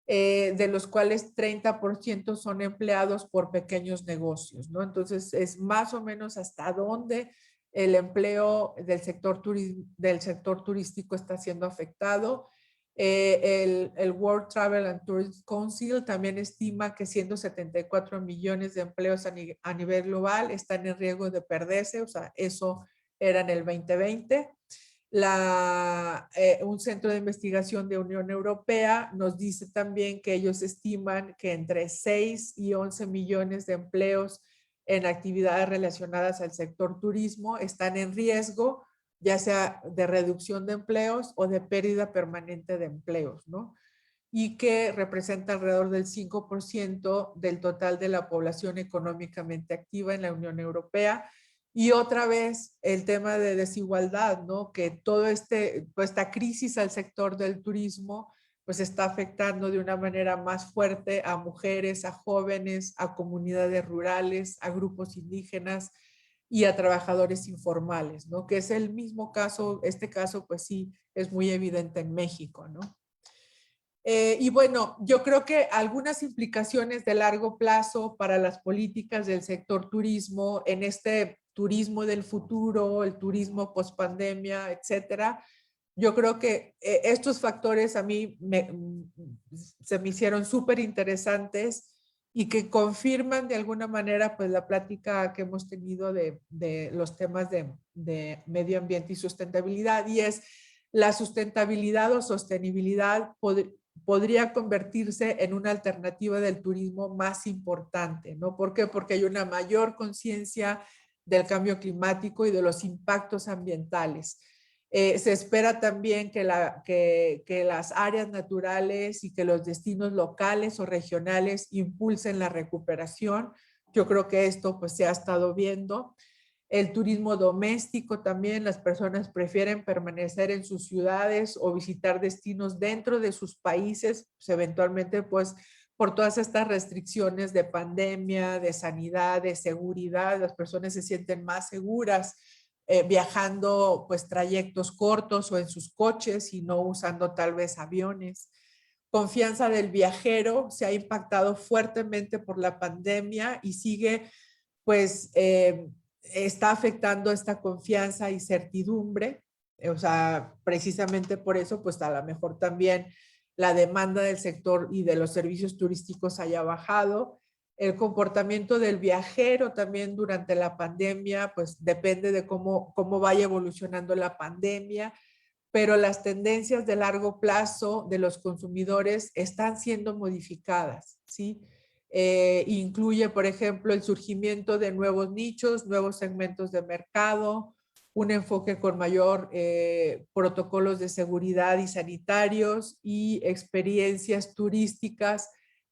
de los cuales 30% son empleados por pequeños negocios, ¿no? Entonces, es más o menos hasta dónde el empleo del sector turístico está siendo afectado. El World Travel and Tourism Council también estima que 174 millones de empleos a nivel global están en riesgo de perderse, o sea, eso era en el 2020. Un centro de investigación de Unión Europea nos dice también que ellos estiman que entre 6 y 11 millones de empleos en actividades relacionadas al sector turismo están en riesgo, ya sea de reducción de empleos o de pérdida permanente de empleos, ¿no? Y que representa alrededor del 5% del total de la población económicamente activa en la Unión Europea. Y otra vez el tema de desigualdad, ¿no? Que toda esta crisis al sector del turismo pues está afectando de una manera más fuerte a mujeres, a jóvenes, a comunidades rurales, a grupos indígenas y a trabajadores informales, ¿no? Que es el mismo caso, este caso pues sí es muy evidente en México, ¿no? Y bueno, yo creo que algunas implicaciones de largo plazo para las políticas del sector turismo en este turismo del futuro, el turismo post-pandemia, etcétera. Yo creo que estos factores a mí se me hicieron súper interesantes y que confirman de alguna manera pues la plática que hemos tenido de los temas de medio ambiente y sustentabilidad, y es la sustentabilidad o sostenibilidad podría convertirse en una alternativa del turismo más importante, ¿no? ¿Por qué? Porque hay una mayor conciencia del cambio climático y de los impactos ambientales. Se espera también que las áreas naturales y que los destinos locales o regionales impulsen la recuperación. Yo creo que esto pues se ha estado viendo. El turismo doméstico también, las personas prefieren permanecer en sus ciudades o visitar destinos dentro de sus países, pues eventualmente pues por todas estas restricciones de pandemia, de sanidad, de seguridad, las personas se sienten más seguras viajando pues trayectos cortos o en sus coches y no usando tal vez aviones. Confianza del viajero se ha impactado fuertemente por la pandemia y sigue pues está afectando esta confianza y certidumbre. O sea, precisamente por eso, pues a lo mejor también la demanda del sector y de los servicios turísticos haya bajado. El comportamiento del viajero también durante la pandemia, pues depende de cómo vaya evolucionando la pandemia, pero las tendencias de largo plazo de los consumidores están siendo modificadas, ¿sí? Incluye, por ejemplo, el surgimiento de nuevos nichos, nuevos segmentos de mercado, un enfoque con mayor protocolos de seguridad y sanitarios y experiencias turísticas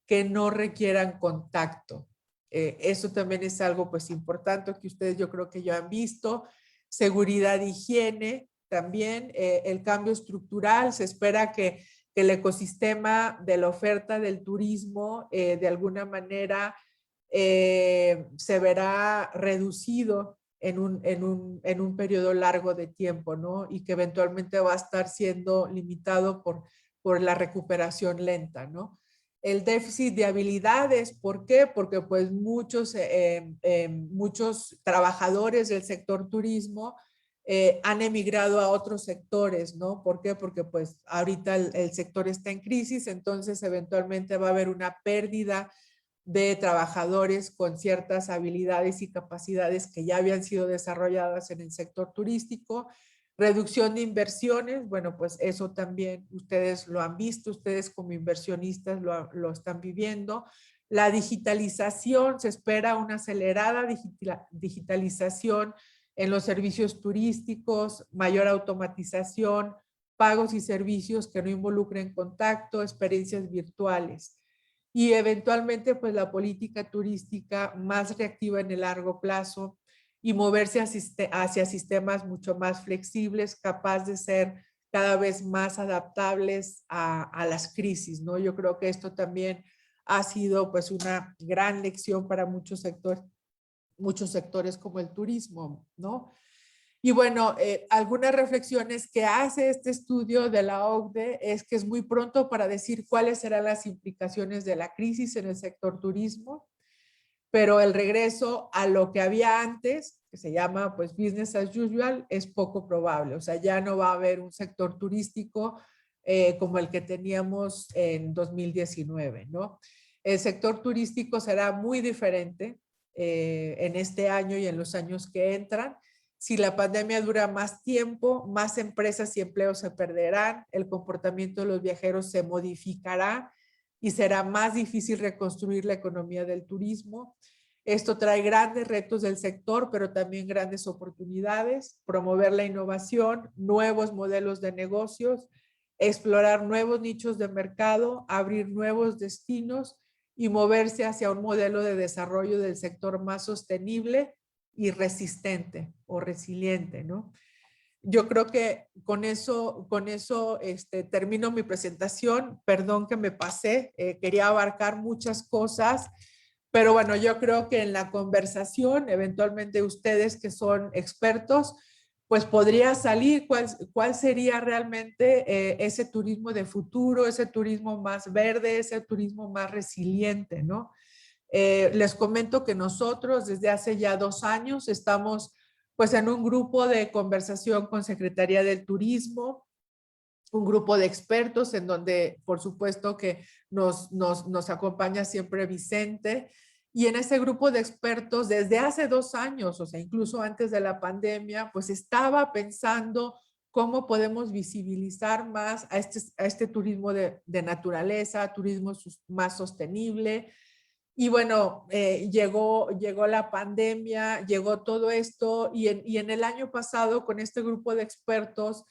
que no requieran contacto. Eso también es algo pues importante que ustedes yo creo que ya han visto. Seguridad, higiene, también el cambio estructural. Se espera que el ecosistema de la oferta del turismo de alguna manera se verá reducido en un periodo largo de tiempo, ¿no? Y que eventualmente va a estar siendo limitado por la recuperación lenta, ¿no? El déficit de habilidades, ¿por qué? Porque pues muchos trabajadores del sector turismo han emigrado a otros sectores, ¿no? ¿Por qué? Porque pues ahorita el sector está en crisis, entonces eventualmente va a haber una pérdida de trabajadores con ciertas habilidades y capacidades que ya habían sido desarrolladas en el sector turístico. Reducción de inversiones, bueno, pues eso también ustedes lo han visto, ustedes como inversionistas lo están viviendo. La digitalización, se espera una acelerada digitalización en los servicios turísticos, mayor automatización, pagos y servicios que no involucren contacto, experiencias virtuales. Y eventualmente, pues la política turística más reactiva en el largo plazo y moverse hacia sistemas mucho más flexibles, capaz de ser cada vez más adaptables a las crisis, ¿no? Yo creo que esto también ha sido pues una gran lección para muchos sectores como el turismo, ¿no? Y bueno, algunas reflexiones que hace este estudio de la OCDE es que es muy pronto para decir cuáles serán las implicaciones de la crisis en el sector turismo, pero el regreso a lo que había antes, que se llama pues business as usual, es poco probable. O sea, ya no va a haber un sector turístico como el que teníamos en 2019, ¿no? El sector turístico será muy diferente en este año y en los años que entran. Si la pandemia dura más tiempo, más empresas y empleos se perderán, el comportamiento de los viajeros se modificará y será más difícil reconstruir la economía del turismo. Esto trae grandes retos del sector, pero también grandes oportunidades, promover la innovación, nuevos modelos de negocios, explorar nuevos nichos de mercado, abrir nuevos destinos y moverse hacia un modelo de desarrollo del sector más sostenible y resistente o resiliente, ¿no? Yo creo que con eso termino mi presentación. Perdón que me pasé, quería abarcar muchas cosas, pero bueno, yo creo que en la conversación, eventualmente ustedes que son expertos, pues podría salir cuál sería realmente ese turismo de futuro, ese turismo más verde, ese turismo más resiliente, ¿no? Les comento que nosotros desde hace ya 2 años estamos pues en un grupo de conversación con Secretaría del Turismo, un grupo de expertos en donde, por supuesto, que nos acompaña siempre Vicente. Y en ese grupo de expertos, desde hace 2 años, o sea, incluso antes de la pandemia, pues estaba pensando cómo podemos visibilizar más a este turismo de naturaleza, turismo más sostenible. Y bueno, llegó la pandemia, llegó todo esto, y en el año pasado con este grupo de expertos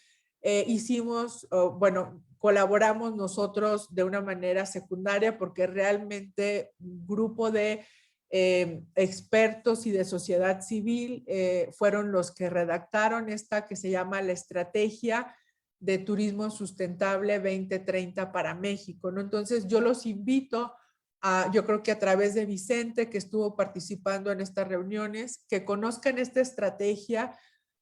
colaboramos nosotros de una manera secundaria, porque realmente un grupo de expertos y de sociedad civil fueron los que redactaron esta que se llama la Estrategia de Turismo Sustentable 2030 para México, ¿no? Entonces yo los invito yo creo que a través de Vicente, que estuvo participando en estas reuniones, que conozcan esta estrategia.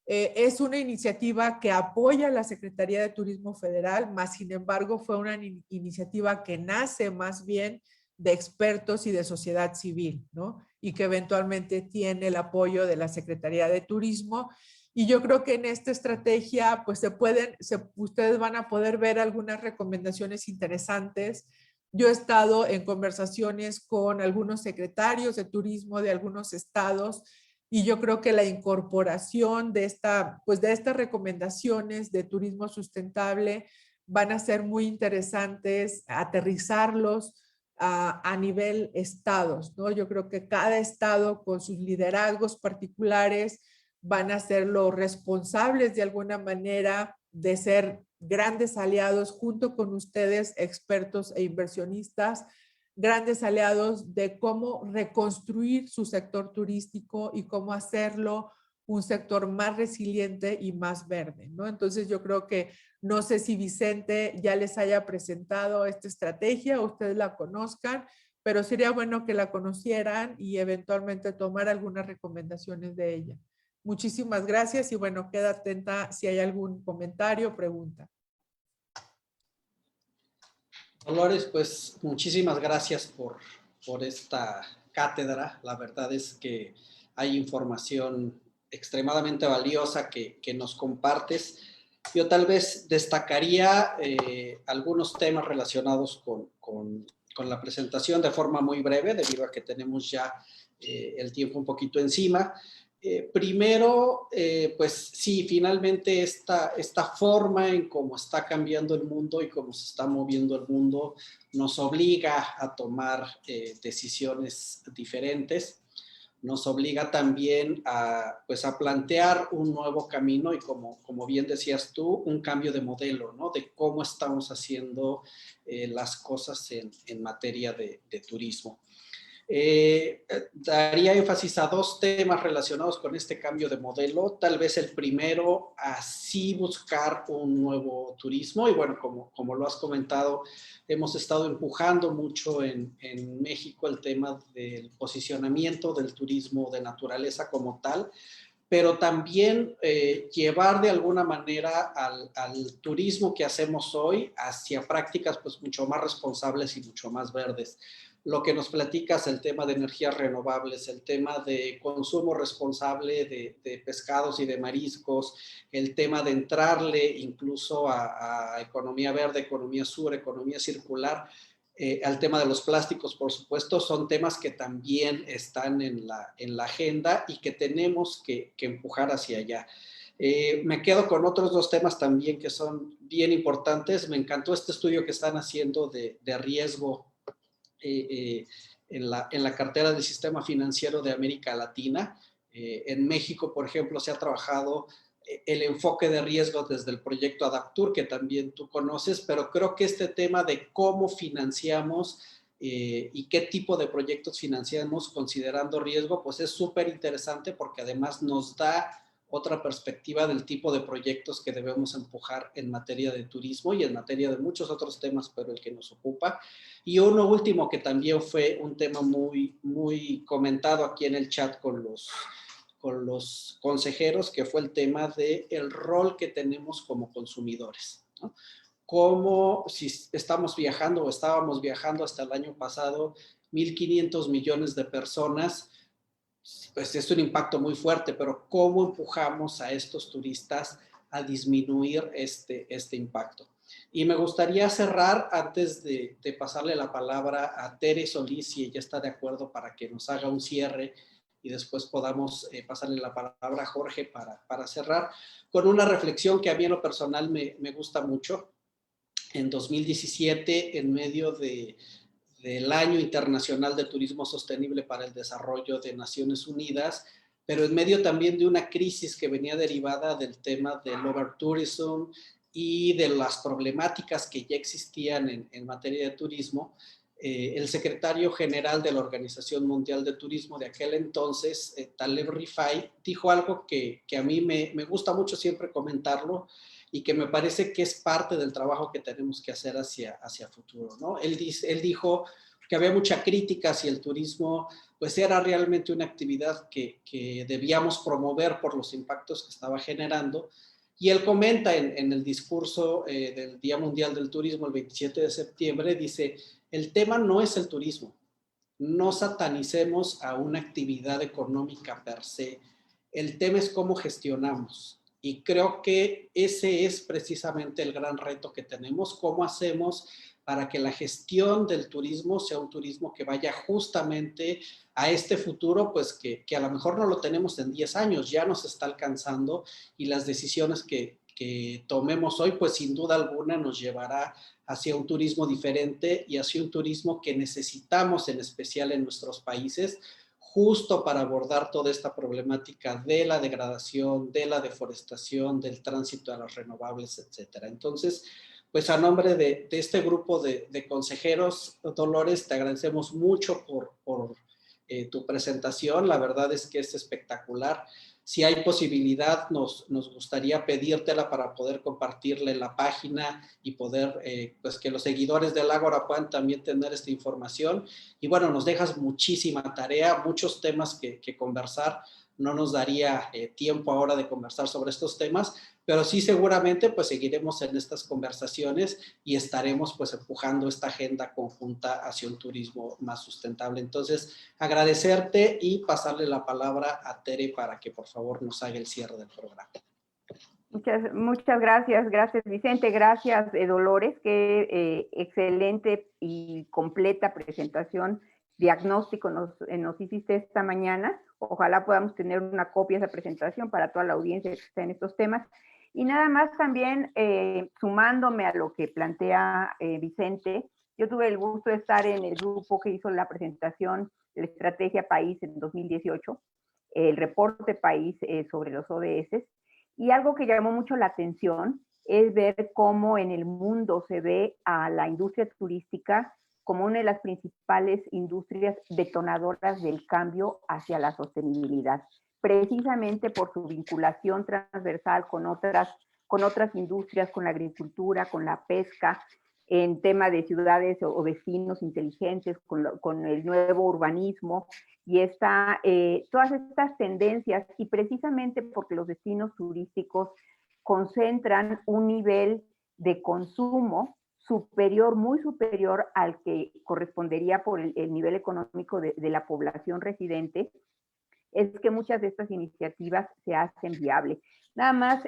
Es una iniciativa que apoya a la Secretaría de Turismo Federal, más sin embargo fue una iniciativa que nace más bien de expertos y de sociedad civil, ¿no? Y que eventualmente tiene el apoyo de la Secretaría de Turismo. Y yo creo que en esta estrategia, pues ustedes van a poder ver algunas recomendaciones interesantes. Yo he estado en conversaciones con algunos secretarios de turismo de algunos estados, y yo creo que la incorporación de estas recomendaciones de turismo sustentable van a ser muy interesantes, aterrizarlos a nivel estados, ¿no? Yo creo que cada estado con sus liderazgos particulares van a ser los responsables de alguna manera de ser grandes aliados junto con ustedes, expertos e inversionistas, grandes aliados de cómo reconstruir su sector turístico y cómo hacerlo un sector más resiliente y más verde, ¿no? Entonces yo creo que, no sé si Vicente ya les haya presentado esta estrategia, ustedes la conozcan, pero sería bueno que la conocieran y eventualmente tomar algunas recomendaciones de ella. Muchísimas gracias y bueno, queda atenta si hay algún comentario o pregunta. Dolores, pues muchísimas gracias por esta cátedra. La verdad es que hay información extremadamente valiosa que nos compartes. Yo tal vez destacaría algunos temas relacionados con la presentación de forma muy breve, debido a que tenemos ya el tiempo un poquito encima. Primero, pues sí, finalmente esta forma en cómo está cambiando el mundo y cómo se está moviendo el mundo nos obliga a tomar decisiones diferentes, nos obliga también pues a plantear un nuevo camino y como bien decías tú, un cambio de modelo, ¿no? De cómo estamos haciendo las cosas en materia de turismo. Daría énfasis a 2 temas relacionados con este cambio de modelo. Tal vez el primero, así buscar un nuevo turismo. Y bueno, como lo has comentado, hemos estado empujando mucho en México el tema del posicionamiento del turismo de naturaleza como tal, pero también llevar de alguna manera al turismo que hacemos hoy hacia prácticas pues mucho más responsables y mucho más verdes. Lo que nos platicas, el tema de energías renovables, el tema de consumo responsable de pescados y de mariscos, el tema de entrarle incluso a economía verde, economía sur, economía circular, al tema de los plásticos, por supuesto, son temas que también están en la agenda y que tenemos que empujar hacia allá. Me quedo con otros 2 temas también que son bien importantes. Me encantó este estudio que están haciendo de riesgo en la cartera del sistema financiero de América Latina. En México, por ejemplo, se ha trabajado el enfoque de riesgo desde el proyecto Adaptur, que también tú conoces, pero creo que este tema de cómo financiamos y qué tipo de proyectos financiamos considerando riesgo, pues es súper interesante porque además nos da otra perspectiva del tipo de proyectos que debemos empujar en materia de turismo y en materia de muchos otros temas, pero el que nos ocupa. Y uno último que también fue un tema muy, muy comentado aquí en el chat con los consejeros, que fue el tema del rol que tenemos como consumidores, ¿no? Como si estamos viajando o estábamos viajando hasta el año pasado 1.500 millones de personas, pues es un impacto muy fuerte, pero ¿cómo empujamos a estos turistas a disminuir este impacto? Y me gustaría cerrar antes de pasarle la palabra a Tere Solís, si ella está de acuerdo, para que nos haga un cierre y después podamos pasarle la palabra a Jorge para cerrar, con una reflexión que a mí en lo personal me gusta mucho. En 2017, en medio del Año Internacional de Turismo Sostenible para el Desarrollo de Naciones Unidas, pero en medio también de una crisis que venía derivada del tema del overtourism y de las problemáticas que ya existían en materia de turismo, el secretario general de la Organización Mundial de Turismo de aquel entonces, Taleb Rifai, dijo algo que a mí me gusta mucho siempre comentarlo y que me parece que es parte del trabajo que tenemos que hacer hacia futuro, ¿no? Él dijo que había mucha crítica hacia el turismo, pues era realmente una actividad que debíamos promover por los impactos que estaba generando. Y él comenta en el discurso del Día Mundial del Turismo, el 27 de septiembre, dice, el tema no es el turismo, no satanicemos a una actividad económica per se, el tema es cómo gestionamos. Y creo que ese es precisamente el gran reto que tenemos, cómo hacemos para que la gestión del turismo sea un turismo que vaya justamente a este futuro, pues que a lo mejor no lo tenemos en 10 años, ya nos está alcanzando y las decisiones que tomemos hoy, pues sin duda alguna nos llevará hacia un turismo diferente y hacia un turismo que necesitamos en especial en nuestros países, justo para abordar toda esta problemática de la degradación, de la deforestación, del tránsito a las renovables, etcétera. Entonces, pues a nombre de este grupo de consejeros, Dolores, te agradecemos mucho por tu presentación. La verdad es que es espectacular. Si hay posibilidad, nos gustaría pedírtela para poder compartirla en la página y poder, pues que los seguidores del Ágora puedan también tener esta información. Y bueno, nos dejas muchísima tarea, muchos temas que conversar. No nos daría tiempo ahora de conversar sobre estos temas, pero sí seguramente pues seguiremos en estas conversaciones y estaremos pues empujando esta agenda conjunta hacia un turismo más sustentable. Entonces, agradecerte y pasarle la palabra a Tere para que por favor nos haga el cierre del programa. Muchas gracias Vicente, gracias Dolores, qué excelente y completa presentación, diagnóstico nos hiciste esta mañana. Ojalá podamos tener una copia de esa presentación para toda la audiencia que está en estos temas. Y nada más también, sumándome a lo que plantea Vicente, yo tuve el gusto de estar en el grupo que hizo la presentación de la Estrategia País en 2018, el reporte País sobre los ODS, y algo que llamó mucho la atención es ver cómo en el mundo se ve a la industria turística como una de las principales industrias detonadoras del cambio hacia la sostenibilidad, precisamente por su vinculación transversal con otras industrias, con la agricultura, con la pesca, en tema de ciudades o destinos inteligentes, con el nuevo urbanismo y todas estas tendencias, y precisamente porque los destinos turísticos concentran un nivel de consumo superior, muy superior al que correspondería por el nivel económico de la población residente, es que muchas de estas iniciativas se hacen viables. Nada más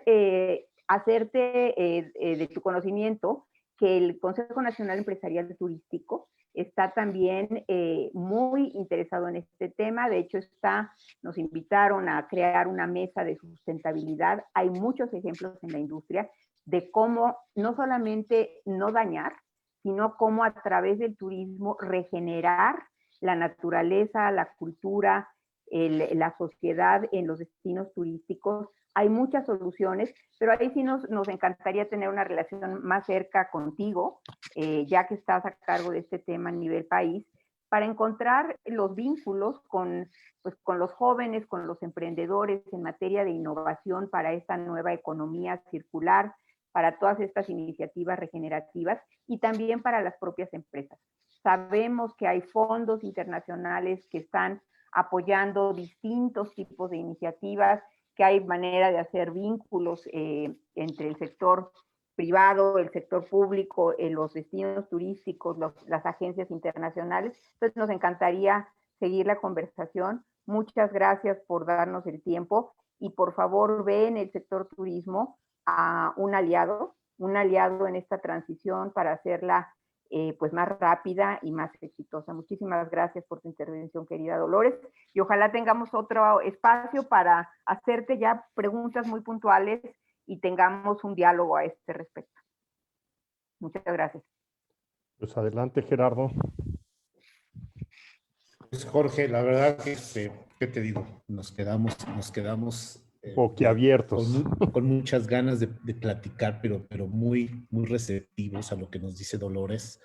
hacerte de tu conocimiento que el Consejo Nacional Empresarial Turístico está también muy interesado en este tema. De hecho, nos invitaron a crear una mesa de sustentabilidad. Hay muchos ejemplos en la industria de cómo no solamente no dañar, sino cómo a través del turismo regenerar la naturaleza, la cultura, la sociedad en los destinos turísticos. Hay muchas soluciones, pero ahí sí nos encantaría tener una relación más cerca contigo, ya que estás a cargo de este tema a nivel país, para encontrar los vínculos con los jóvenes, con los emprendedores en materia de innovación para esta nueva economía circular, para todas estas iniciativas regenerativas y también para las propias empresas. Sabemos que hay fondos internacionales que están apoyando distintos tipos de iniciativas, que hay manera de hacer vínculos entre el sector privado, el sector público, los destinos turísticos, las agencias internacionales. Entonces nos encantaría seguir la conversación. Muchas gracias por darnos el tiempo y por favor ve en el sector turismo a un aliado en esta transición para hacerla pues más rápida y más exitosa. Muchísimas gracias por tu intervención, querida Dolores, y ojalá tengamos otro espacio para hacerte ya preguntas muy puntuales y tengamos un diálogo a este respecto. Muchas gracias. Pues adelante, Gerardo. Pues Jorge, la verdad que, ¿qué te digo? Nos quedamos Boquiabiertos. con muchas ganas de platicar, pero muy, muy receptivos a lo que nos dice Dolores.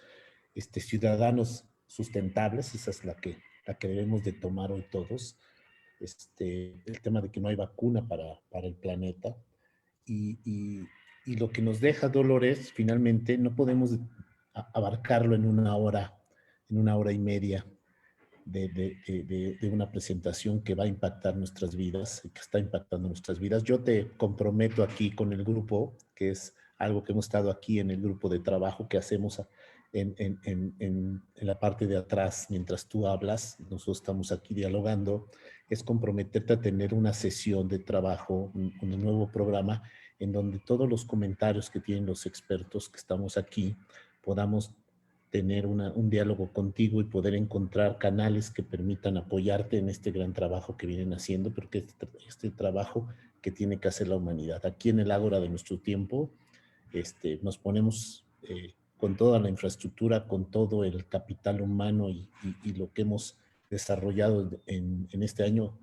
Ciudadanos sustentables, esa es la que debemos de tomar hoy todos. El tema de que no hay vacuna para el planeta y lo que nos deja Dolores, finalmente, no podemos abarcarlo en una hora y media de una presentación que va a impactar nuestras vidas, que está impactando nuestras vidas. Yo te comprometo aquí con el grupo, que es algo que hemos estado aquí en el grupo de trabajo que hacemos en la parte de atrás, mientras tú hablas, nosotros estamos aquí dialogando, es comprometerte a tener una sesión de trabajo, un nuevo programa, en donde todos los comentarios que tienen los expertos que estamos aquí, podamos tener un diálogo contigo y poder encontrar canales que permitan apoyarte en este gran trabajo que vienen haciendo, pero que este trabajo que tiene que hacer la humanidad. Aquí en el Ágora de nuestro tiempo, nos ponemos con toda la infraestructura, con todo el capital humano y lo que hemos desarrollado en este año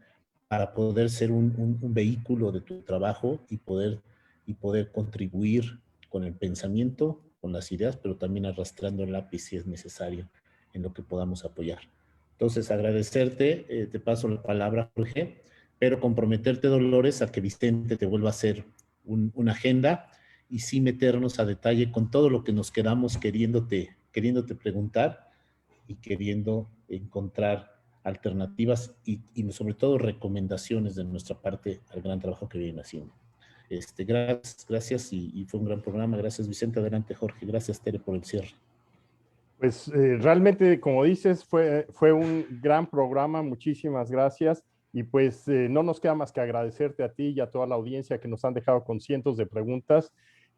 para poder ser un vehículo de tu trabajo y poder contribuir con el pensamiento, con las ideas, pero también arrastrando el lápiz si es necesario en lo que podamos apoyar. Entonces, agradecerte, te paso la palabra, Jorge, pero comprometerte, Dolores, a que Vicente te vuelva a hacer una agenda y sí meternos a detalle con todo lo que nos quedamos queriéndote preguntar y queriendo encontrar alternativas y sobre todo recomendaciones de nuestra parte al gran trabajo que vienen haciendo. Gracias y fue un gran programa. Gracias, Vicente. Adelante, Jorge. Gracias, Tere, por el cierre. Pues realmente, como dices, fue un gran programa. Muchísimas gracias. Y pues no nos queda más que agradecerte a ti y a toda la audiencia que nos han dejado con cientos de preguntas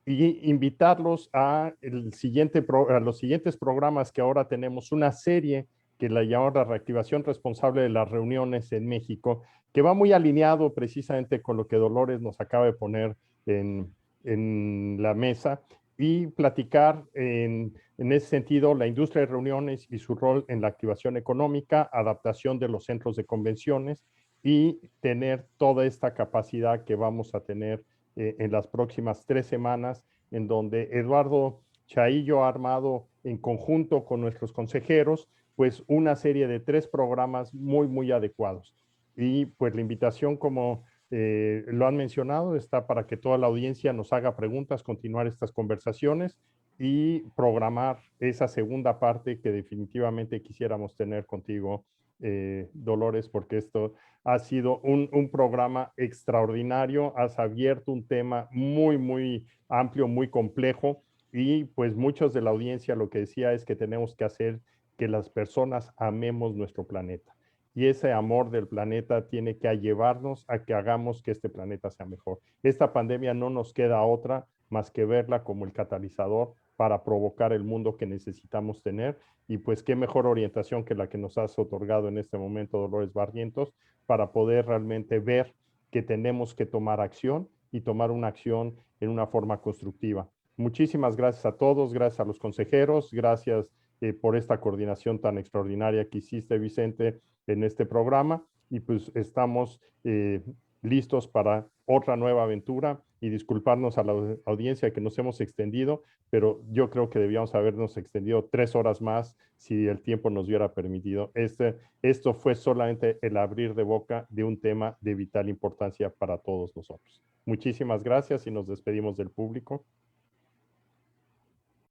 y invitarlos a los siguientes programas que ahora tenemos una serie que la llamamos la reactivación responsable de las reuniones en México, que va muy alineado precisamente con lo que Dolores nos acaba de poner en la mesa y platicar en ese sentido la industria de reuniones y su rol en la activación económica, adaptación de los centros de convenciones y tener toda esta capacidad que vamos a tener en las próximas 3 semanas, en donde Eduardo Chaillo ha armado en conjunto con nuestros consejeros, pues una serie de 3 programas muy, muy adecuados. Y pues la invitación, como lo han mencionado, está para que toda la audiencia nos haga preguntas, continuar estas conversaciones y programar esa segunda parte que definitivamente quisiéramos tener contigo, Dolores, porque esto ha sido un programa extraordinario, has abierto un tema muy, muy amplio, muy complejo y pues muchos de la audiencia lo que decía es que tenemos que hacer que las personas amemos nuestro planeta. Y ese amor del planeta tiene que llevarnos a que hagamos que este planeta sea mejor. Esta pandemia no nos queda otra más que verla como el catalizador para provocar el mundo que necesitamos tener. Y pues qué mejor orientación que la que nos has otorgado en este momento, Dolores Barrientos, para poder realmente ver que tenemos que tomar acción y tomar una acción en una forma constructiva. Muchísimas gracias a todos, gracias a los consejeros, gracias por esta coordinación tan extraordinaria que hiciste, Vicente, en este programa y pues estamos listos para otra nueva aventura y disculparnos a la audiencia que nos hemos extendido, pero yo creo que debíamos habernos extendido 3 horas más si el tiempo nos hubiera permitido. Esto fue solamente el abrir de boca de un tema de vital importancia para todos nosotros. Muchísimas gracias y nos despedimos del público.